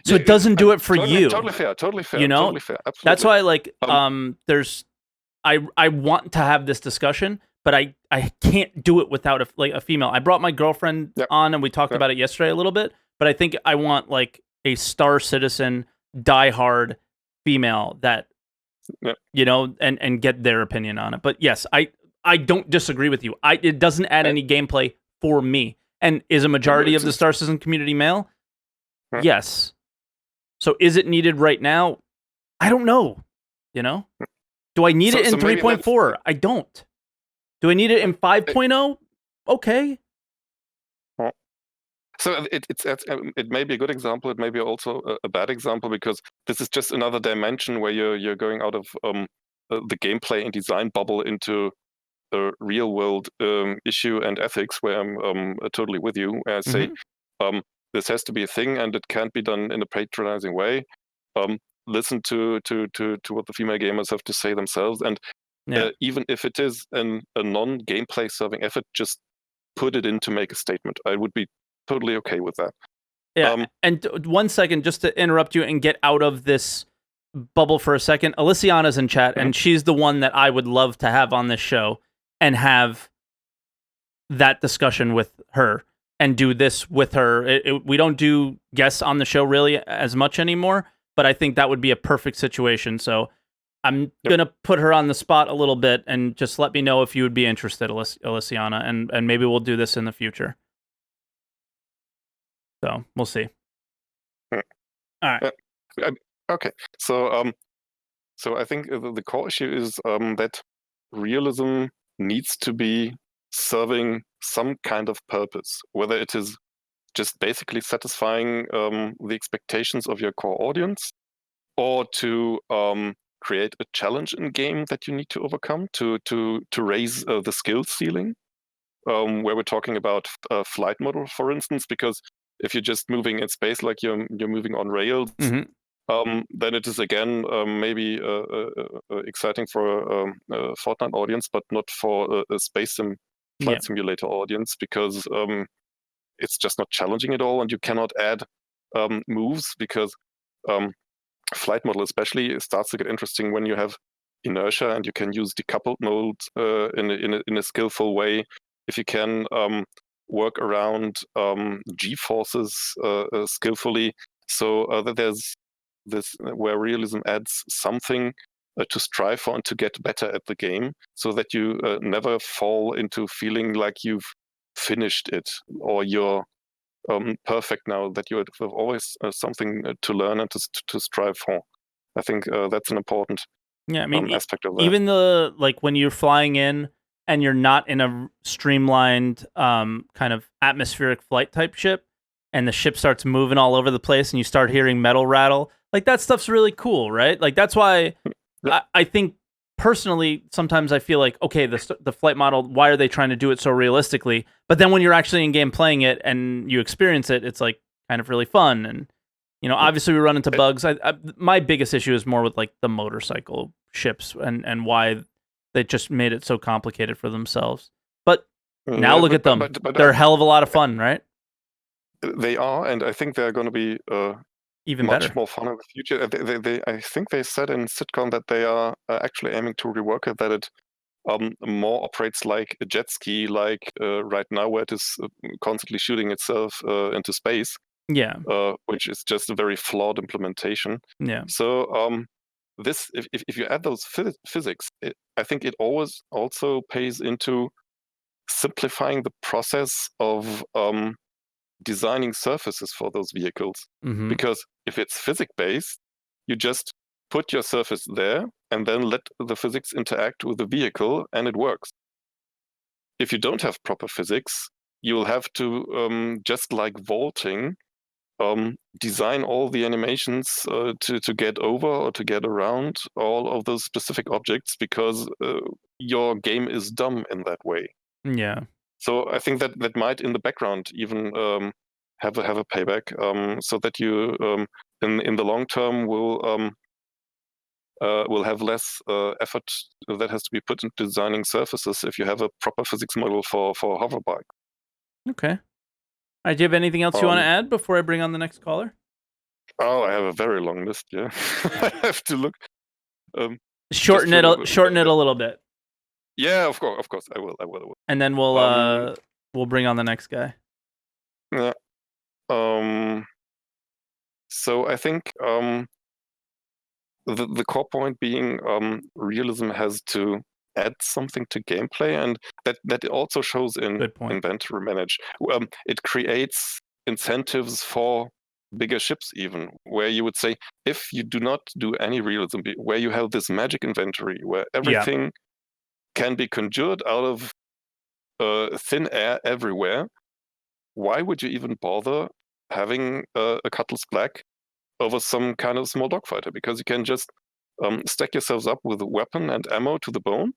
So it doesn't do it for you. Totally fair. You know? Totally fair. Absolutely. That's why, like, I want to have this discussion, but I can't do it without a female. I brought my girlfriend on, and we talked about it yesterday a little bit. But I think I want like a Star Citizen diehard female that, you know, and get their opinion on it. But yes, I don't disagree with you. It doesn't add any gameplay for me. And is a majority of the Star Citizen community male? Yes. So is it needed right now? I don't know. You know? Do I need it in 3.4? I don't. Do I need it in 5.0? Okay. So it may be a good example. It may be also a bad example, because this is just another dimension where you're going out of the gameplay and design bubble into a real world issue and ethics, where I'm totally with you. Where I say this has to be a thing, and it can't be done in a patronizing way. Listen to what the female gamers have to say themselves, and even if it is a non-gameplay serving effort, just put it in to make a statement. I would be totally okay with that. Yeah, and 1 second, just to interrupt you and get out of this bubble for a second. Aliciana's in chat, and she's the one that I would love to have on this show and have that discussion with her and do this with her. We don't do guests on the show really as much anymore, but I think that would be a perfect situation. So I'm going to put her on the spot a little bit, and just let me know if you would be interested, Aliciana, and maybe we'll do this in the future. So we'll see. All right. Okay. So I think the core issue is that realism needs to be serving some kind of purpose, whether it is just basically satisfying the expectations of your core audience, or to create a challenge in game that you need to overcome to raise the skill ceiling, where we're talking about flight model, for instance, because if you're just moving in space like you're moving on rails, then it is again maybe exciting for a Fortnite audience, but not for a space flight simulator audience, because it's just not challenging at all, and you cannot add moves, because flight model especially starts to get interesting when you have inertia and you can use decoupled mode in a skillful way. If you can work around G-forces skillfully, so that there's this where realism adds something to strive for and to get better at the game, so that you never fall into feeling like you've finished it or you're perfect now, that you have always something to learn and to strive for. I think that's an important aspect of that. Even like when you're flying in and you're not in a streamlined kind of atmospheric flight type ship, and the ship starts moving all over the place and you start hearing metal rattle, like that stuff's really cool, right? Like that's why I think personally sometimes I feel like, okay, the flight model, why are they trying to do it so realistically? But then when you're actually in game playing it and you experience it, it's like kind of really fun. And you know, obviously we run into bugs. My biggest issue is more with like the motorcycle ships and why they just made it so complicated for themselves. But now look at them. They're a hell of a lot of fun, right? They are, and I think they're going to be even much more fun in the future. I think they said in Sitcom that they are actually aiming to rework it, that it more operates like a jet ski, like right now, where it is constantly shooting itself into space. Yeah. Which is just a very flawed implementation. Yeah. So this, if you add those physics, I think it always also pays into simplifying the process of designing surfaces for those vehicles. Because if it's physics-based, you just put your surface there and then let the physics interact with the vehicle, and it works. If you don't have proper physics, you'll have to, just like vaulting, design all the animations to get over or to get around all of those specific objects, because your game is dumb in that way. Yeah. So I think that might in the background even have a payback, so that you in the long term will have less effort that has to be put into designing surfaces if you have a proper physics model for hover bike. Okay. All right, do you have anything else you want to add before I bring on the next caller? Oh, I have a very long list. Yeah, I have to look. Shorten it a little bit. Yeah, of course, I will. And then we'll bring on the next guy. Yeah. So I think the core point being realism has to add something to gameplay, and that also shows in inventory manage. It creates incentives for bigger ships, even where you would say, if you do not do any realism, where you have this magic inventory where everything can be conjured out of thin air everywhere, why would you even bother having a Cutlass Black over some kind of small dogfighter? Because you can just stack yourselves up with weapon and ammo to the bone.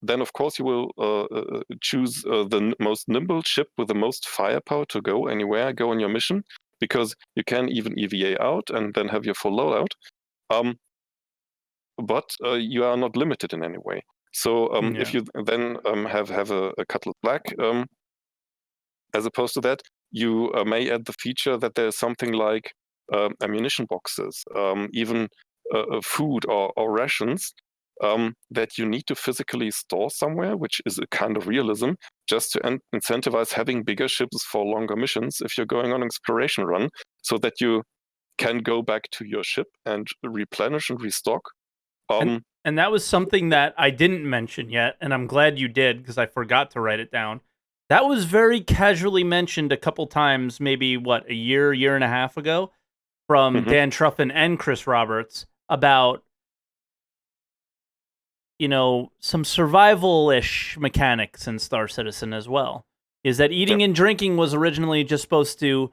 Then, of course, you will choose the most nimble ship with the most firepower to go anywhere, go on your mission, because you can even EVA out and then have your full loadout. But you are not limited in any way. So if you then have a Cutlass Black, as opposed to that, you may add the feature that there's something like ammunition boxes, even food or rations that you need to physically store somewhere, which is a kind of realism, just to incentivize having bigger ships for longer missions if you're going on an exploration run, so that you can go back to your ship and replenish and restock. And that was something that I didn't mention yet, and I'm glad you did, because I forgot to write it down. That was very casually mentioned a couple times, maybe, a year and a half ago, from Dan Truffin and Chris Roberts, about, some survival-ish mechanics in Star Citizen as well. Is that eating and drinking was originally just supposed to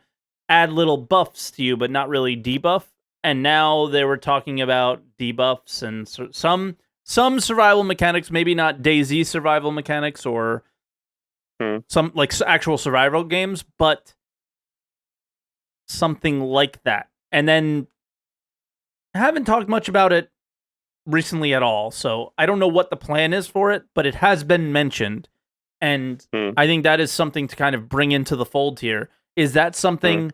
add little buffs to you, but not really debuff. And now they were talking about debuffs and some survival mechanics, maybe not DayZ survival mechanics or some like actual survival games, but something like that. And then I haven't talked much about it recently at all, so I don't know what the plan is for it, but it has been mentioned. And I think that is something to kind of bring into the fold here. Is that something...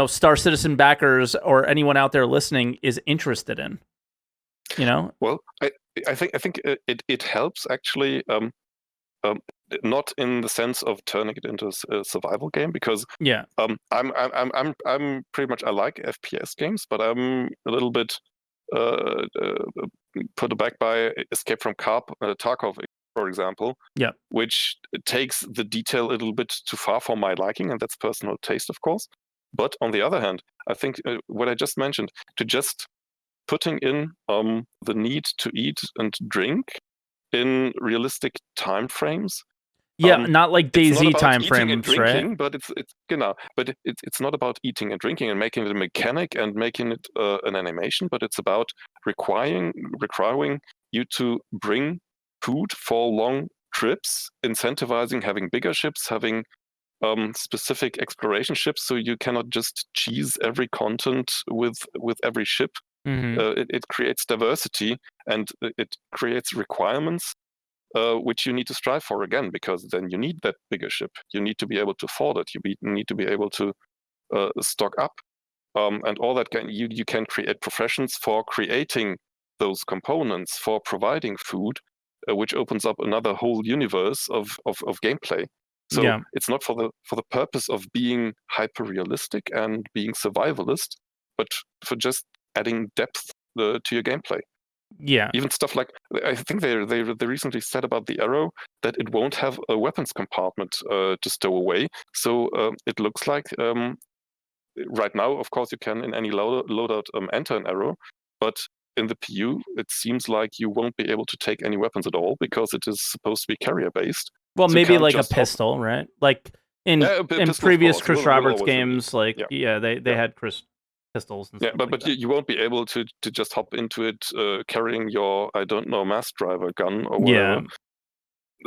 Star Citizen backers or anyone out there listening is interested in, Well, I think it helps actually, not in the sense of turning it into a survival game, because I'm pretty much, I like FPS games, but I'm a little bit put aback by Escape from Tarkov, for example, which takes the detail a little bit too far for my liking, and that's personal taste, of course. But on the other hand, I think what I just mentioned, to just putting in the need to eat and drink in realistic time frames. Not like DayZ time frames, and drinking, right? But it's not about eating and drinking and making it a mechanic and making it an animation, but it's about requiring you to bring food for long trips, incentivizing having bigger ships, having specific exploration ships, so you cannot just cheese every content with every ship. It creates diversity, and it creates requirements which you need to strive for again, because then you need that bigger ship. You need to be able to afford it. You need to be able to stock up, and all that. You can create professions for creating those components, for providing food, which opens up another whole universe of gameplay. So it's not for the purpose of being hyper realistic and being survivalist, but for just adding depth to your gameplay. Even stuff like, I think they recently said about the Arrow that it won't have a weapons compartment to stow away. So it looks like right now, of course, you can in any loadout enter an Arrow, but in the PU, it seems like you won't be able to take any weapons at all, because it is supposed to be carrier based. Well, so maybe like a pistol, right? Like in previous Chris Roberts games, like they had pistols and stuff. But you won't be able to just hop into it carrying your, I don't know, mass driver gun or whatever.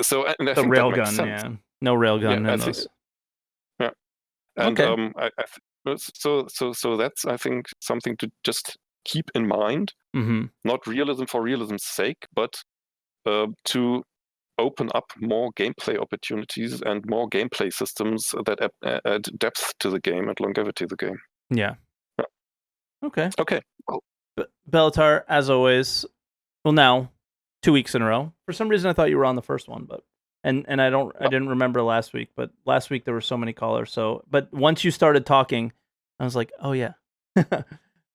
So and I The think that makes railgun, sense. yeah. No railgun in I those. think, yeah. And Okay. so that's, I think, something to just keep in mind. Mm-hmm. Not realism for realism's sake, but to open up more gameplay opportunities and more gameplay systems that add depth to the game and longevity of the game. Yeah. Yeah. Okay. Okay. Well, Belatar, as always. Well, now 2 weeks in a row. For some reason, I thought you were on the first one, but I didn't remember last week. But last week there were so many callers. So, but once you started talking, I was like, oh yeah.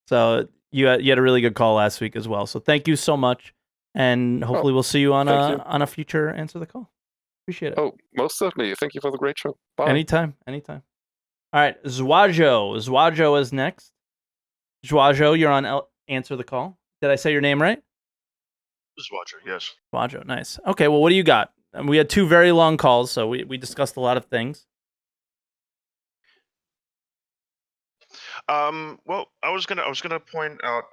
So you had a really good call last week as well. So thank you so much, and hopefully we'll see you on a future Answer the Call. Appreciate it. Oh, most certainly. Thank you for the great show. Bye. Anytime. All right, Zwajo. Zwajo is next. Zwajo, you're on Answer the Call. Did I say your name right? Zwajo, yes. Zwajo, nice. Okay, well, what do you got? We had 2 very long calls, so we discussed a lot of things. Well, I was gonna point out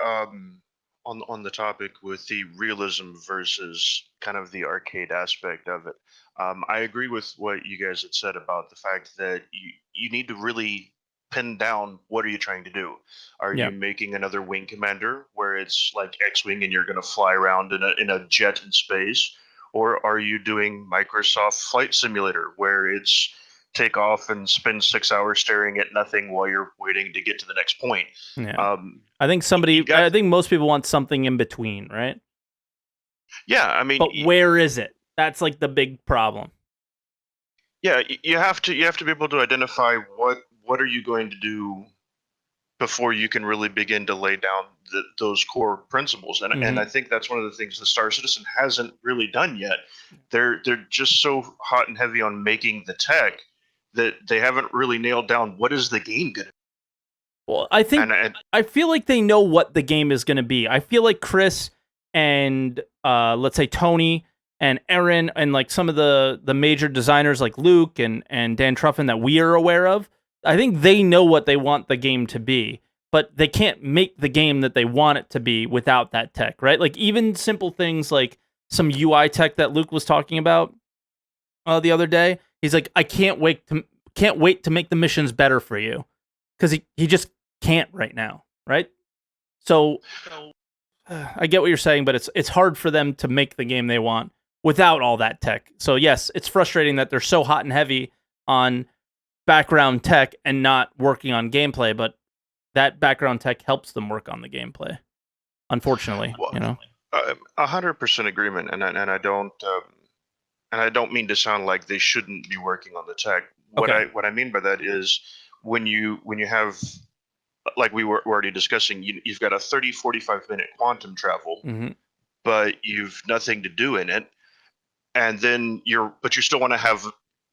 on the topic with the realism versus kind of the arcade aspect of it. I agree with what you guys had said about the fact that you need to really pin down what are you trying to do. Are Yeah. you making another Wing Commander where it's like X-wing and you're going to fly around in a jet in space, or are you doing Microsoft Flight Simulator where it's take off and spend 6 hours staring at nothing while you're waiting to get to the next point? Yeah. I think most people want something in between, right? Yeah, I mean, but where is it? That's like the big problem. Yeah, you have to be able to identify what are you going to do before you can really begin to lay down those core principles. And I think that's one of the things the Star Citizen hasn't really done yet. They're just so hot and heavy on making the tech that they haven't really nailed down what is the game going to be. Well, I think I feel like they know what the game is going to be. I feel like Chris and let's say Tony and Aaron and like some of the major designers like Luke and Dan Truffin that we are aware of, I think they know what they want the game to be, but they can't make the game that they want it to be without that tech, right? Like even simple things like some UI tech that Luke was talking about the other day. He's like, I can't wait to make the missions better for you, because he just can't right now, right? So I get what you're saying, but it's hard for them to make the game they want without all that tech. So yes, it's frustrating that they're so hot and heavy on background tech and not working on gameplay, but that background tech helps them work on the gameplay. Unfortunately, well, you know. 100% agreement, and I don't mean to sound like they shouldn't be working on the tech. Okay. What I mean by that is when you have, like we were already discussing, you've got a 30-45 minute quantum travel, but you've nothing to do in it, and then you still want to have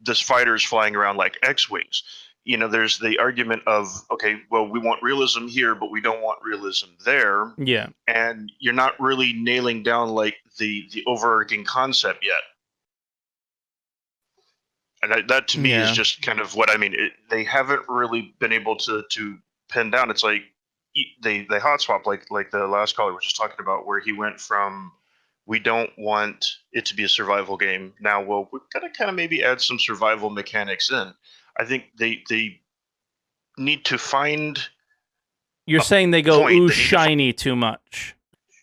this fighters flying around like X-wings. You know, there's the argument of, okay, well, we want realism here, but we don't want realism there. Yeah. And you're not really nailing down like the overarching concept yet. And that to me is just kind of what I mean. They haven't really been able to pin down. It's like they hot swap like the last caller was just talking about, where he went from, we don't want it to be a survival game. Now, well, we've got to kind of maybe add some survival mechanics in. I think they need to find. You're saying they go shiny too much.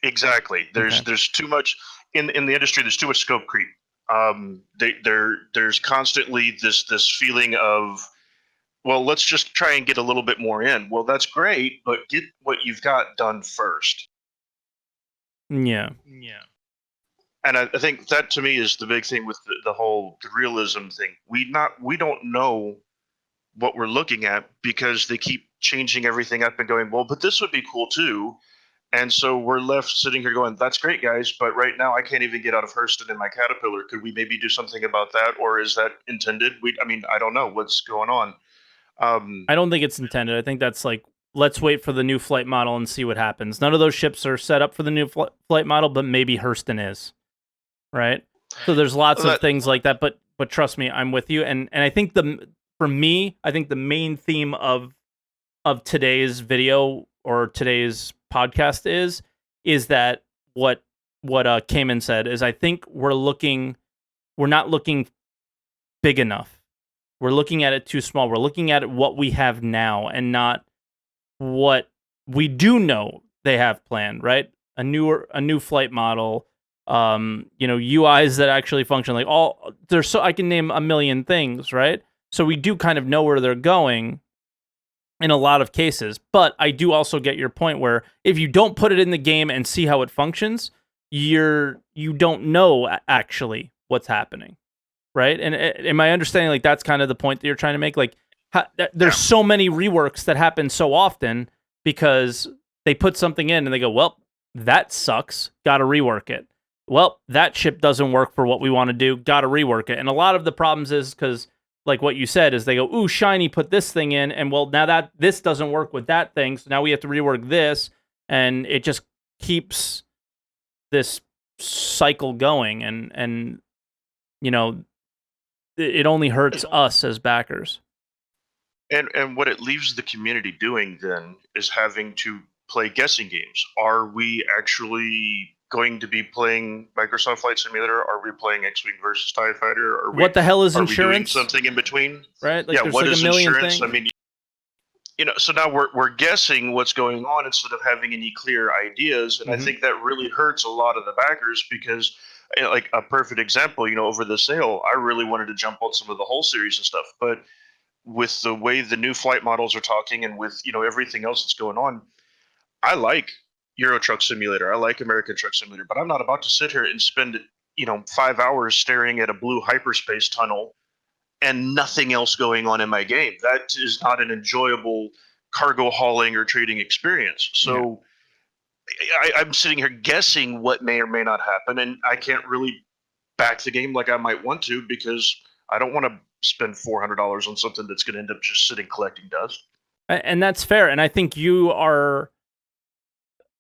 Exactly. There's too much in the industry. There's too much scope creep. There's constantly this feeling of, well, let's just try and get a little bit more in. Well, that's great, but get what you've got done first. Yeah. And I think that to me is the big thing with the whole realism thing. We don't know what we're looking at because they keep changing everything up and going, well, but this would be cool too. And so we're left sitting here going, that's great, guys, but right now I can't even get out of Hurston in my Caterpillar. Could we maybe do something about that? Or is that intended? I don't know what's going on. I don't think it's intended. I think that's like, let's wait for the new flight model and see what happens. None of those ships are set up for the new flight model, but maybe Hurston is, right? So there's lots of things like that, but trust me, I'm with you. And I think for me, I think the main theme of today's video or today's podcast is that what Caman said is, I think we're looking we're not looking big enough. We're looking at it too small. We're looking at what we have now and not what we do know they have planned, right? A new flight model, UIs that actually function. Like I can name a million things, right? So we do kind of know where they're going in a lot of cases. But I do also get your point where if you don't put it in the game and see how it functions, you don't know actually what's happening, right? And am I understanding like that's kind of the point that you're trying to make? Like there's so many reworks that happen so often because they put something in and they go, well, that sucks, gotta rework it. Well, that ship doesn't work for what we want to do, gotta rework it. And a lot of the problems is because, like what you said, is they go, ooh, Shiny put this thing in, and well, now that this doesn't work with that thing, so now we have to rework this, and it just keeps this cycle going, and it only hurts us as backers. And what it leaves the community doing then is having to play guessing games. Are we actually going to be playing Microsoft Flight Simulator? Are we playing X-Wing versus TIE Fighter? What the hell is are insurance? We doing something in between? Right? Like, yeah, what like is a million insurance? things. I mean, so now we're guessing what's going on instead of having any clear ideas. And I think that really hurts a lot of the backers because, like a perfect example, over the sale, I really wanted to jump on some of the whole series and stuff. But with the way the new flight models are talking and with, everything else that's going on, I like Euro Truck Simulator. I like American Truck Simulator, but I'm not about to sit here and spend, 5 hours staring at a blue hyperspace tunnel and nothing else going on in my game. That is not an enjoyable cargo hauling or trading experience. So I'm sitting here guessing what may or may not happen, and I can't really back the game like I might want to because I don't want to spend $400 on something that's going to end up just sitting collecting dust. And that's fair. And I think you're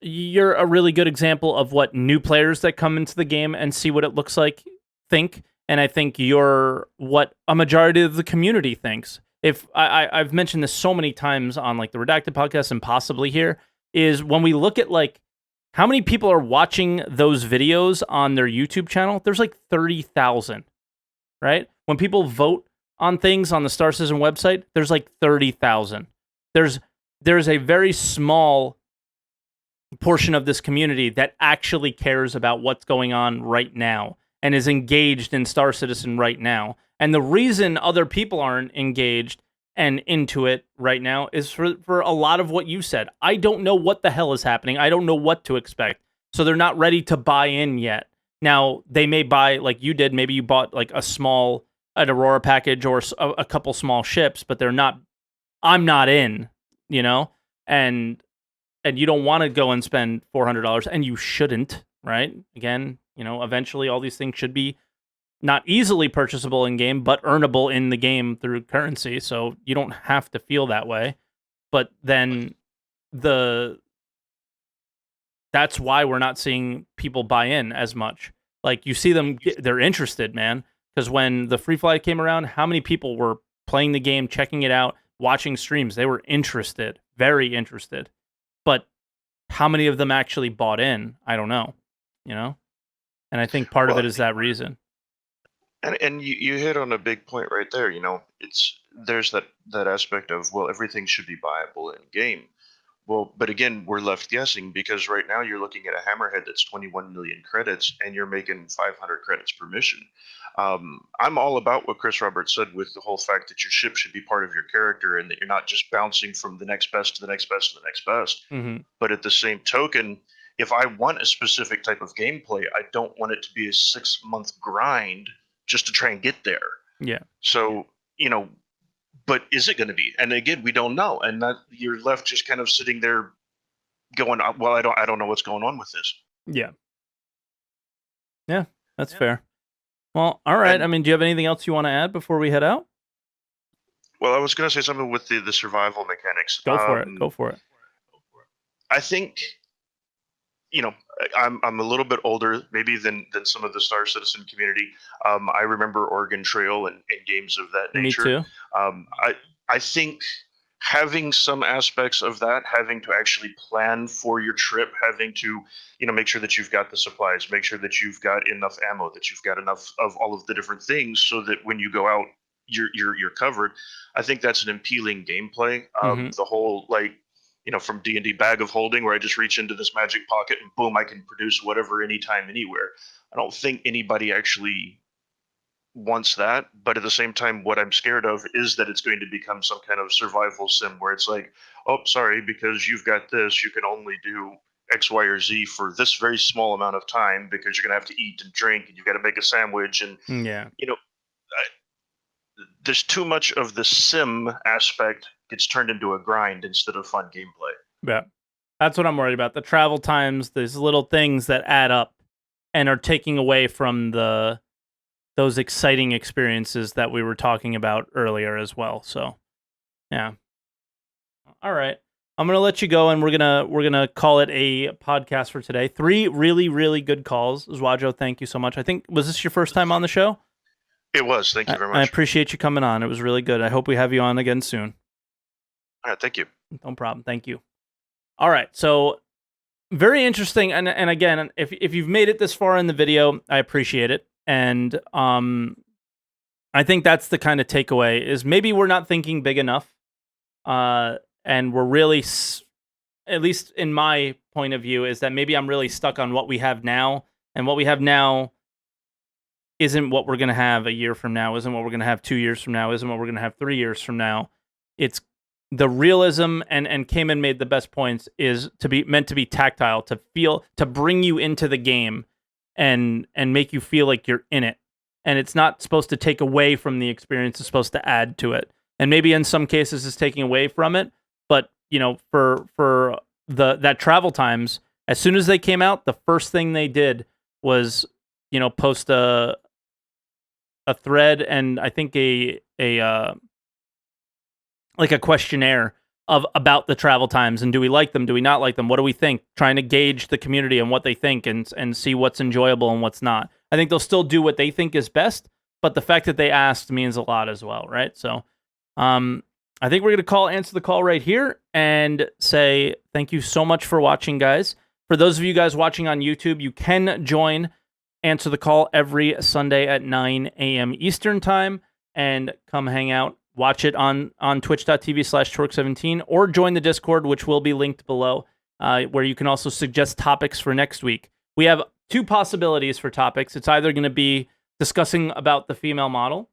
a really good example of what new players that come into the game and see what it looks like think. And I think you're what a majority of the community thinks. If I've mentioned this so many times on like the Redacted podcast and possibly here, is when we look at like how many people are watching those videos on their YouTube channel, there's like 30,000, right? When people vote on things on the Star Citizen website, there's like 30,000. There's a very small portion of this community that actually cares about what's going on right now and is engaged in Star Citizen right now. And the reason other people aren't engaged and into it right now is for a lot of what you said. I don't know what the hell is happening. I don't know what to expect. So they're not ready to buy in yet. Now, they may buy, like you did, maybe you bought like an Aurora package or a couple small ships, but they're not, I'm not in, and you don't want to go and spend $400, and you shouldn't, right? Again, eventually all these things should be not easily purchasable in game, but earnable in the game through currency. So you don't have to feel that way. But then that's why we're not seeing people buy in as much. Like you see them, they're interested, man. Because when the free flight came around, how many people were playing the game, checking it out, watching streams? They were interested, very interested. But how many of them actually bought in? I don't know, And I think part of it is that reason. And you hit on a big point right there. There's that aspect of, well, everything should be buyable in game. Well, but again, we're left guessing because right now you're looking at a Hammerhead that's 21 million credits and you're making 500 credits per mission. I'm all about what Chris Roberts said with the whole fact that your ship should be part of your character and that you're not just bouncing from the next best to the next best to the next best. Mm-hmm. But at the same token, if I want a specific type of gameplay, I don't want it to be a 6-month grind just to try and get there. Yeah. So, but is it going to be? And again, we don't know. And that you're left just kind of sitting there going, well, I don't know what's going on with this. Yeah. Yeah, that's fair. Well, all right. Do you have anything else you want to add before we head out? Well, I was going to say something with the survival mechanics. Go for it. I think, I'm a little bit older, maybe than some of the Star Citizen community. I remember Oregon Trail and games of that nature. Me too. I think having some aspects of that, having to actually plan for your trip, having to, make sure that you've got the supplies, make sure that you've got enough ammo, that you've got enough of all of the different things, so that when you go out, you're covered. I think that's an appealing gameplay. The whole, like, from D&D Bag of Holding, where I just reach into this magic pocket and boom, I can produce whatever, anytime, anywhere. I don't think anybody actually wants that, but at the same time, what I'm scared of is that it's going to become some kind of survival sim where it's like, oh, sorry, because you've got this, you can only do X, Y, or Z for this very small amount of time, because you're going to have to eat and drink, and you've got to make a sandwich, and Yeah. There's too much of the sim aspect gets turned into a grind instead of fun gameplay. Yeah. That's what I'm worried about. The travel times, these little things that add up and are taking away from those exciting experiences that we were talking about earlier as well. So, yeah. All right. I'm going to let you go, and we're going to call it a podcast for today. 3 really, really good calls. Zwajo, thank you so much. I think, was this your first time on the show? It was. Thank you very much. I appreciate you coming on. It was really good. I hope we have you on again soon. All right. Thank you. No problem. Thank you. All right. So, very interesting. And again, if you've made it this far in the video, I appreciate it. And I think that's the kind of takeaway, is maybe we're not thinking big enough. And we're really, at least in my point of view, is that maybe I'm really stuck on what we have now. And what we have now isn't what we're going to have a year from now, isn't what we're going to have 2 years from now, isn't what we're going to have 3 years from now. It's the realism, and Caman made the best points, is meant to be tactile, to feel, to bring you into the game and make you feel like you're in it. And it's not supposed to take away from the experience, it's supposed to add to it. And maybe in some cases it's taking away from it, but for that travel times, as soon as they came out, the first thing they did was post a thread, and I think a questionnaire about the travel times, and do we like them, do we not like them, what do we think, trying to gauge the community and what they think, and see what's enjoyable and what's not. I think they'll still do what they think is best, but the fact that they asked means a lot as well, right? So I think we're going to answer the call right here and say thank you so much for watching, guys. For those of you guys watching on YouTube, you can join Answer the Call every Sunday at 9 a.m. Eastern Time, and come hang out. Watch it on twitch.tv/Torque17, or join the Discord, which will be linked below, where you can also suggest topics for next week. We have 2 possibilities for topics. It's either going to be discussing about the female model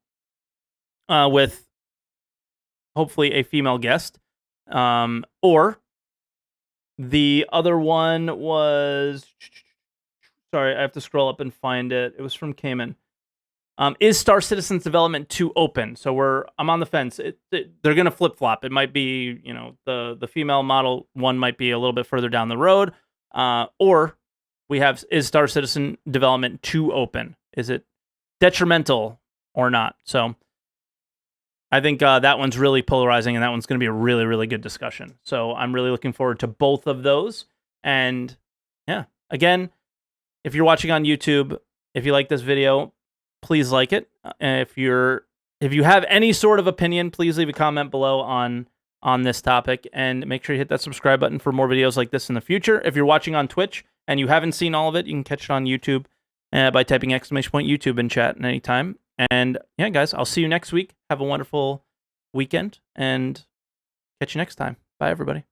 with hopefully a female guest, or the other one was... Sorry, I have to scroll up and find it. It was from Caman. Is Star Citizen's development too open? So I'm on the fence. They're going to flip-flop. It might be, the female model one might be a little bit further down the road. Or we have, is Star Citizen development too open? Is it detrimental or not? So I think that one's really polarizing, and that one's going to be a really, really good discussion. So I'm really looking forward to both of those. And yeah, again, if you're watching on YouTube, if you like this video, please like it. If you have any sort of opinion, please leave a comment below on this topic, and make sure you hit that subscribe button for more videos like this in the future. If you're watching on Twitch and you haven't seen all of it, you can catch it on YouTube by typing !YouTube in chat at any time. And yeah, guys, I'll see you next week. Have a wonderful weekend, and catch you next time. Bye, everybody.